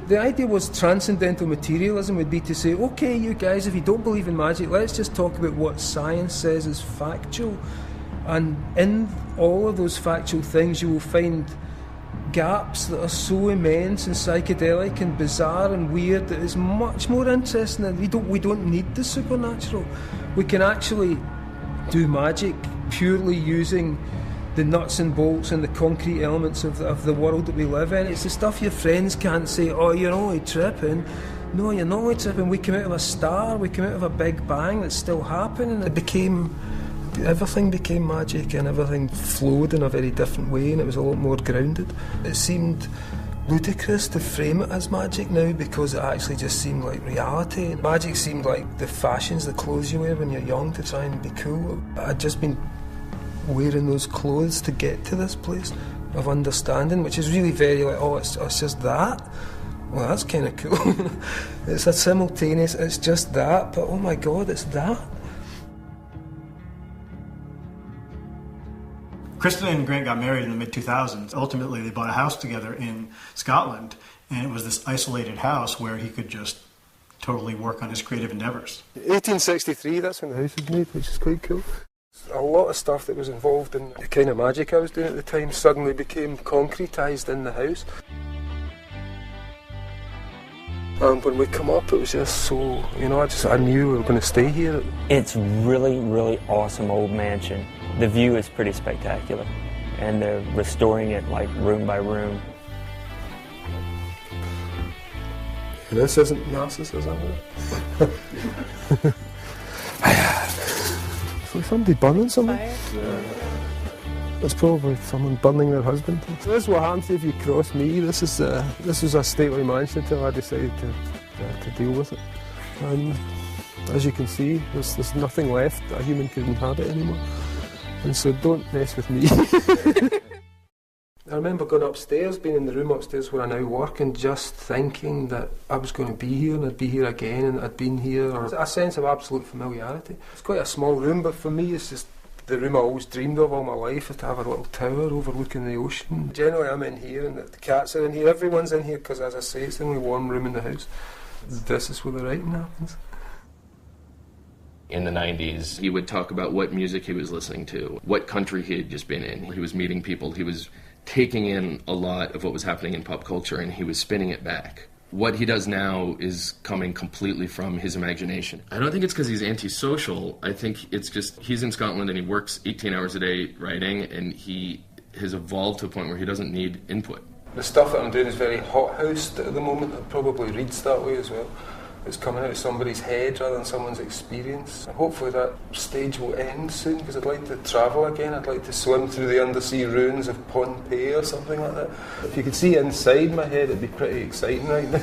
Speaker 2: The idea was transcendental materialism would be to say, okay, you guys, if you don't believe in magic, let's just talk about what science says is factual. And in all of those factual things, you will find gaps that are so immense and psychedelic and bizarre and weird that it's much more interesting. And we don't need the supernatural. We can actually do magic purely using the nuts and bolts and the concrete elements of the world that we live in. It's the stuff your friends can't say, oh, you're only tripping. No, you're not only tripping. We came out of a star, we came out of a big bang that's still happening. Everything became magic and everything flowed in a very different way, and it was a lot more grounded. It seemed ludicrous to frame it as magic now because it actually just seemed like reality. Magic seemed like the fashions, the clothes you wear when you're young to try and be cool. I'd just been wearing those clothes to get to this place of understanding, which is really very like, oh, it's just that? Well, that's kind of cool. It's a simultaneous, it's just that, but oh my God, it's that.
Speaker 3: Kristen and Grant got married in the mid-2000s. Ultimately, they bought a house together in Scotland, and it was this isolated house where he could just totally work on his creative endeavours.
Speaker 2: 1863, that's when the house was made, which is quite cool. A lot of stuff that was involved in the kind of magic I was doing at the time suddenly became concretised in the house. And when we come up, it was just so, you know, I knew we were going to stay here.
Speaker 19: It's really, really awesome old mansion. The view is pretty spectacular, and they're restoring it like room by room.
Speaker 2: This isn't narcissism. It's like somebody burning something. It's probably someone burning their husband. So this is what happens if you cross me. This is a stately mansion until I decided to deal with it. And as you can see, there's nothing left that a human could inhabit anymore. And so don't mess with me. I remember going upstairs, being in the room upstairs where I now work, and just thinking that I was going to be here and I'd be here again and I'd been here. Or a sense of absolute familiarity. It's quite a small room, but for me it's just the room I always dreamed of all my life, is to have a little tower overlooking the ocean. Generally I'm in here and the cats are in here, everyone's in here because, as I say, it's the only warm room in the house. This is where the writing happens.
Speaker 11: In the 90s, he would talk about what music he was listening to, what country he had just been in. He was meeting people, he was taking in a lot of what was happening in pop culture, and he was spinning it back. What he does now is coming completely from his imagination. I don't think it's because he's antisocial. I think it's just he's in Scotland and he works 18 hours a day writing, and he has evolved to a point where he doesn't need input.
Speaker 2: The stuff that I'm doing is very hothoused at the moment. It probably reads that way as well. It's coming out of somebody's head rather than someone's experience. And hopefully that stage will end soon, because I'd like to travel again. I'd like to swim through the undersea ruins of Pompeii or something like that. If you could see inside my head, it'd be pretty exciting right now.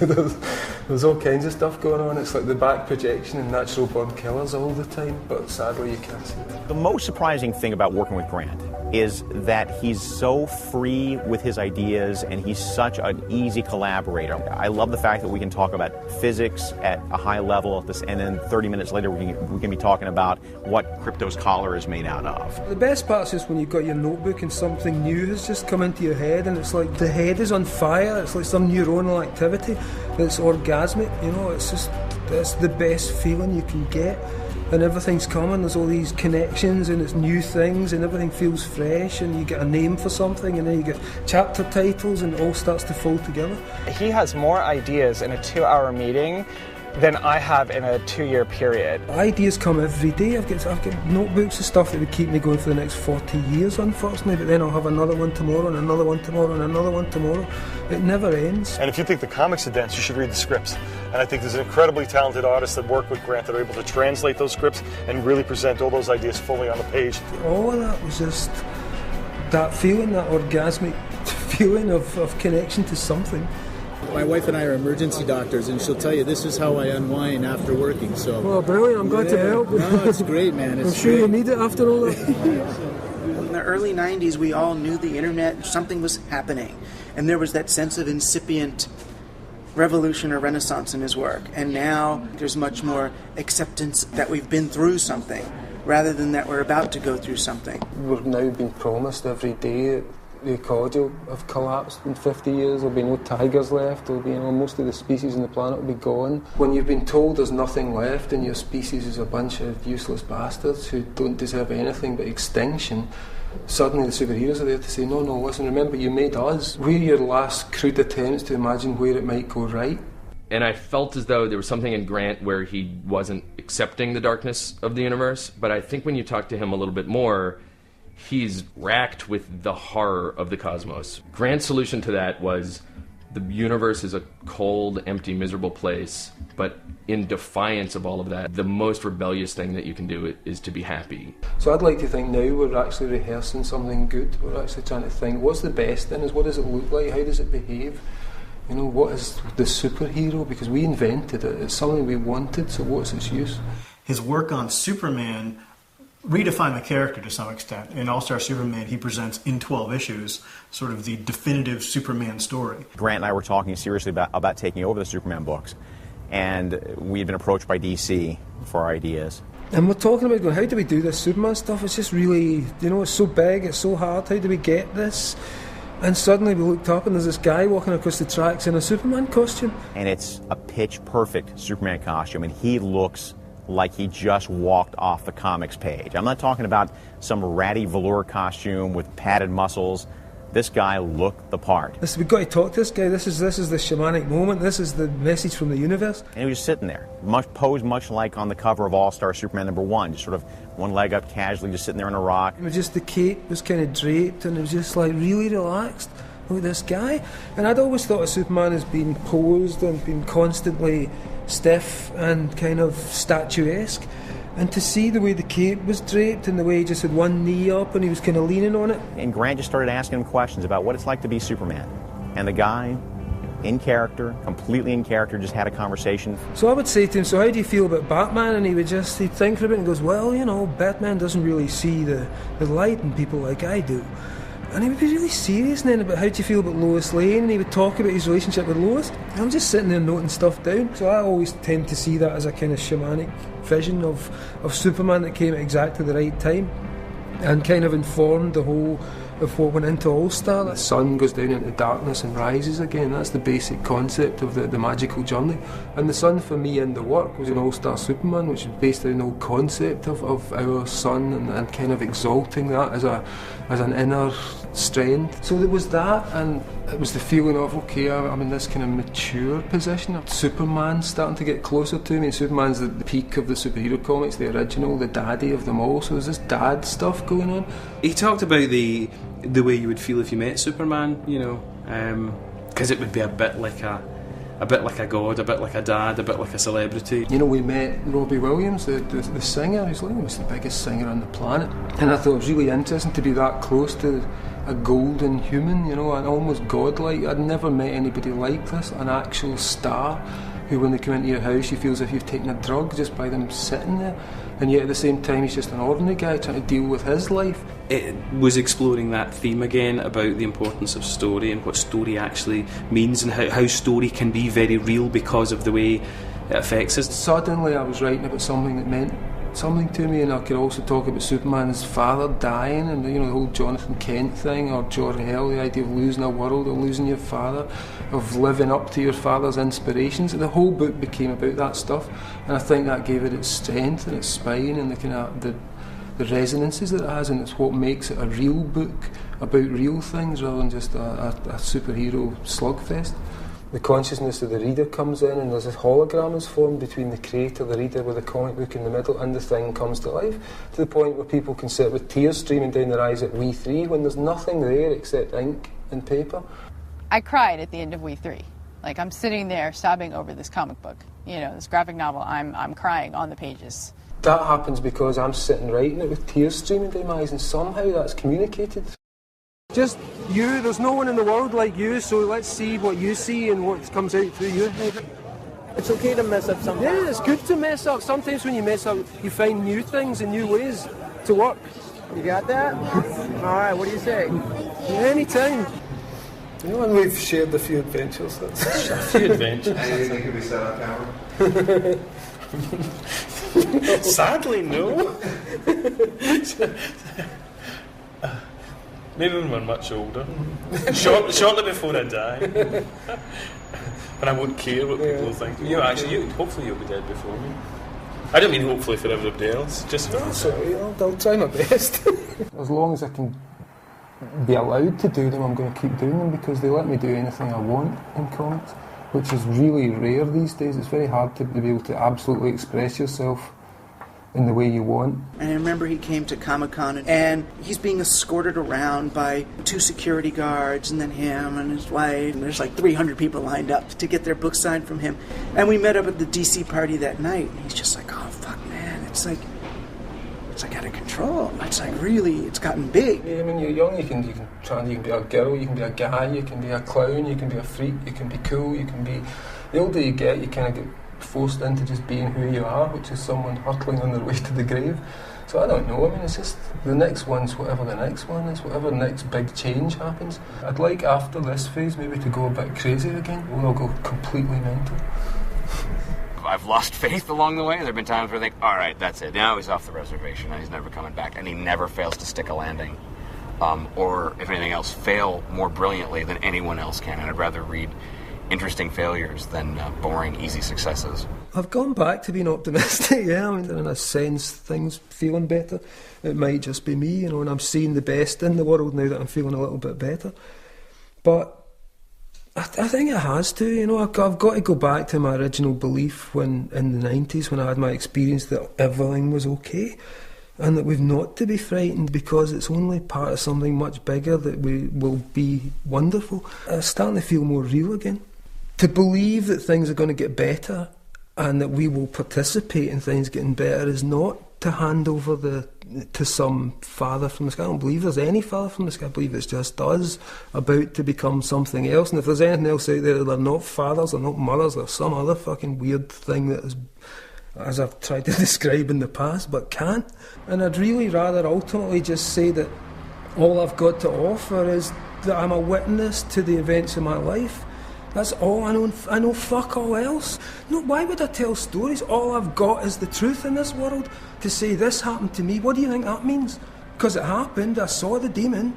Speaker 2: There's all kinds of stuff going on. It's like the back projection and natural born killers all the time, but sadly you can't see that.
Speaker 20: The most surprising thing about working with Grant is that he's so free with his ideas and he's such an easy collaborator. I love the fact that we can talk about physics at a high level at this, and then 30 minutes later we can be talking about what Crypto's collar is made out of.
Speaker 2: The best part is just when you've got your notebook and something new has just come into your head, and it's like the head is on fire. It's like some neuronal activity that's orgasmic, you know. It's the best feeling you can get. and everything's coming. There's all these connections and it's new things and everything feels fresh, and you get a name for something and then you get chapter titles and it all starts to fold together.
Speaker 21: He has more ideas in a 2-hour meeting than I have in a 2-year period.
Speaker 2: Ideas come every day. I've got notebooks of stuff that would keep me going for the next 40 years, unfortunately, but then I'll have another one tomorrow and another one tomorrow and another one tomorrow. It never ends.
Speaker 12: And if you think the comics are dense, you should read the scripts. And I think there's incredibly talented artists that work with Grant that are able to translate those scripts and really present all those ideas fully on the page.
Speaker 2: All of that was just that feeling, that orgasmic feeling of connection to something.
Speaker 13: My wife and I are emergency doctors, and she'll tell you this is how I unwind after working. So.
Speaker 2: Well, brilliant! I'm glad to help.
Speaker 13: No, it's great, man.
Speaker 2: I'm sure you need it after all that.
Speaker 1: In the early 90s, we all knew the internet, something was happening, and there was that sense of incipient revolution or renaissance in his work. And now there's much more acceptance that we've been through something, rather than that we're about to go through something.
Speaker 16: We're now being promised every day the ecology will have collapsed in 50 years, there'll be no tigers left, there'll be, most of the species on the planet will be gone. When you've been told there's nothing left and your species is a bunch of useless bastards who don't deserve anything but extinction, suddenly the superheroes are there to say, no, listen, remember you made us. We're your last crude attempts to imagine where it might go right.
Speaker 11: And I felt as though there was something in Grant where he wasn't accepting the darkness of the universe, but I think when you talk to him a little bit more, he's racked with the horror of the cosmos. Grant's solution to that was the universe is a cold, empty, miserable place, but in defiance of all of that, the most rebellious thing that you can do is to be happy.
Speaker 16: So I'd like to think now we're actually rehearsing something good. We're actually trying to think, what's the best in us? What does it look like? How does it behave? What is the superhero? Because we invented it. It's something we wanted, so what's its use?
Speaker 3: His work on Superman redefine the character to some extent. In All-Star Superman, he presents in 12 issues sort of the definitive Superman story.
Speaker 20: Grant and I were talking seriously about taking over the Superman books, and we had been approached by DC for ideas.
Speaker 2: And we're talking about going, how do we do this Superman stuff? It's just really, it's so big, it's so hard, how do we get this? And suddenly we looked up and there's this guy walking across the tracks in a Superman costume.
Speaker 20: And it's a pitch-perfect Superman costume, and he looks like he just walked off the comics page. I'm not talking about some ratty velour costume with padded muscles. This guy looked the part.
Speaker 2: We've got to talk to this guy. This is the shamanic moment. This is the message from the universe.
Speaker 20: And he was sitting there, posed much like on the cover of All-Star Superman #1, just sort of one leg up casually, just sitting there on a rock.
Speaker 2: It was just the cape was kind of draped, and it was just like really relaxed. Look at this guy. And I'd always thought of Superman as being posed and being constantly stiff and kind of statuesque, and to see the way the cape was draped and the way he just had one knee up and he was kind of leaning on it.
Speaker 20: And Grant just started asking him questions about what it's like to be Superman. And the guy, in character, completely in character, just had a conversation.
Speaker 2: So I would say to him, so how do you feel about Batman? And he'd think for a bit and goes, well, Batman doesn't really see the light in people like I do. And he would be really serious then about how do you feel about Lois Lane, and he would talk about his relationship with Lois. And I'm just sitting there noting stuff down. So I always tend to see that as a kind of shamanic vision of Superman that came at exactly the right time and kind of informed the whole of what went into All-Star.
Speaker 16: The sun goes down into darkness and rises again. That's the basic concept of the magical journey. And the sun for me in the work was an All-Star Superman, which is based on an old concept of our sun and kind of exalting that as an inner strength. So there was that, and it was the feeling of, okay, I'm in this kind of mature position. Superman's starting to get closer to me. Superman's the peak of the superhero comics, the original, the daddy of them all. So there's this dad stuff going on.
Speaker 9: He talked about the way you would feel if you met Superman, because it would be a bit like a god, a bit like a dad, a bit like a celebrity.
Speaker 16: We met Robbie Williams, the singer. He was the biggest singer on the planet, and I thought it was really interesting to be that close to a golden human, and almost godlike. I'd never met anybody like this, an actual star who, when they come into your house, you feel as if you've taken a drug just by them sitting there. And yet at the same time he's just an ordinary guy trying to deal with his life.
Speaker 9: It was exploring that theme again about the importance of story and what story actually means, and how story can be very real because of the way it affects us.
Speaker 16: Suddenly I was writing about something that meant something to me, and I could also talk about Superman's father dying, and the whole Jonathan Kent thing, or Jor-El, the idea of losing a world, or losing your father, of living up to your father's inspirations. The whole book became about that stuff, and I think that gave it its strength and its spine and the kind of the resonances that it has, and it's what makes it a real book about real things rather than just a superhero slugfest. The consciousness of the reader comes in, and there's this hologram is formed between the creator, the reader, with a comic book in the middle, and the thing comes to life, to the point where people can sit with tears streaming down their eyes at We 3 when there's nothing there except ink and paper.
Speaker 15: I cried at the end of We 3. Like, I'm sitting there sobbing over this comic book, this graphic novel. I'm crying on the pages.
Speaker 16: That happens because I'm sitting writing it with tears streaming down my eyes, and somehow that's communicated. Just you, there's no one in the world like you, so let's see what you see and what comes out through your head.
Speaker 18: It's okay to mess up sometimes.
Speaker 16: Yeah, it's good to mess up. Sometimes when you mess up, you find new things and new ways to work.
Speaker 18: You got that? Alright, what do you say?
Speaker 16: Yeah, anytime. And we've shared a few adventures.
Speaker 9: A few adventures.
Speaker 23: Anything that can be said on camera?
Speaker 9: Sadly, no. Maybe when we're much older. Shortly before I die. And I won't care what people think. Hopefully you'll be dead before me. I don't mean hopefully for everybody else, just for myself.
Speaker 16: I'll try my best. As long as I can be allowed to do them, I'm going to keep doing them, because they let me do anything I want in comics, which is really rare these days. It's very hard to be able to absolutely express yourself in the way you want.
Speaker 1: And I remember he came to Comic-Con, and he's being escorted around by 2 security guards, and then him and his wife, and there's like 300 people lined up to get their book signed from him. And we met up at the DC party that night, and he's just like, oh fuck man, it's like out of control. It's like really, it's gotten big.
Speaker 16: Yeah, I mean, you're young, you can be a girl, you can be a guy, you can be a clown, you can be a freak, you can be cool, you can be... The older you get, you kind of get forced into just being who you are, which is someone hurtling on their way to the grave. So I don't know, I mean, it's just the next one's whatever the next one is, whatever next big change happens. I'd like after this phase maybe to go a bit crazy again, or I'll go completely mental.
Speaker 24: I've lost faith along the way. There have been times where I think, all right, that's it. Now he's off the reservation. Now he's never coming back. And he never fails to stick a landing. Or, if anything else, fail more brilliantly than anyone else can. And I'd rather read interesting failures than boring, easy successes.
Speaker 16: I've gone back to being optimistic, yeah. I mean, in a sense, things feeling better. It might just be me, and I'm seeing the best in the world now that I'm feeling a little bit better. But I think it has to, I've got to go back to my original belief when in the 90s, when I had my experience that everything was okay, and that we've not to be frightened because it's only part of something much bigger that we will be wonderful. It's starting to feel more real again. To believe that things are going to get better and that we will participate in things getting better is not to hand over to some father from the sky. I don't believe there's any father from the sky. I believe it's just us about to become something else. And if there's anything else out there, they're not fathers, they're not mothers, they're some other fucking weird thing that is, as I've tried to describe in the past, but can't. And I'd really rather ultimately just say that all I've got to offer is that I'm a witness to the events of my life. That's all I know. I know fuck all else. No, why would I tell stories? All I've got is the truth in this world. To say this happened to me, what do you think that means? Because it happened. I saw the demon.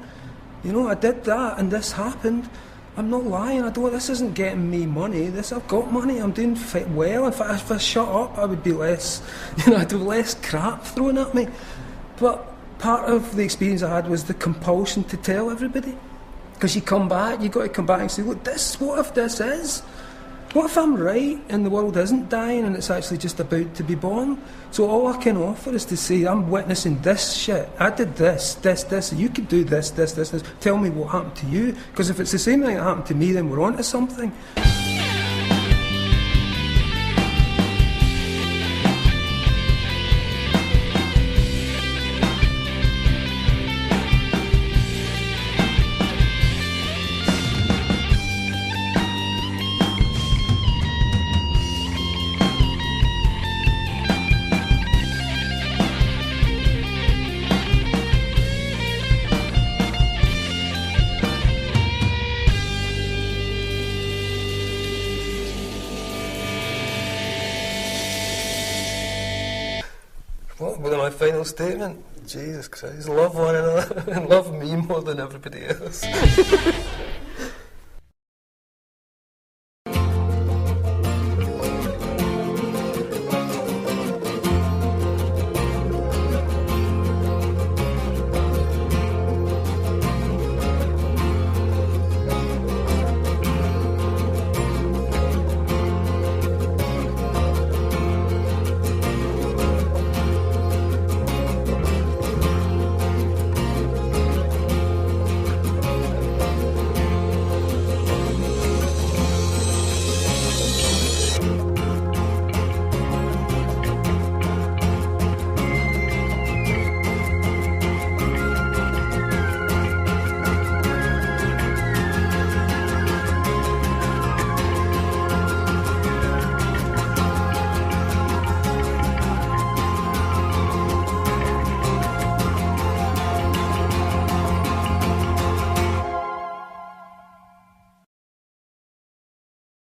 Speaker 16: I did that, and this happened. I'm not lying. This isn't getting me money. I've got money. I'm doing well. In fact, if I shut up, I would be less. I'd have less crap thrown at me. But part of the experience I had was the compulsion to tell everybody. Because you got to come back and say, look, what if this is? What if I'm right and the world isn't dying and it's actually just about to be born? So all I can offer is to say, I'm witnessing this shit. I did this, you could do this. Tell me what happened to you. Because if it's the same thing that happened to me, then we're on to something. What was my final statement? Jesus Christ, love one another and love me more than everybody else.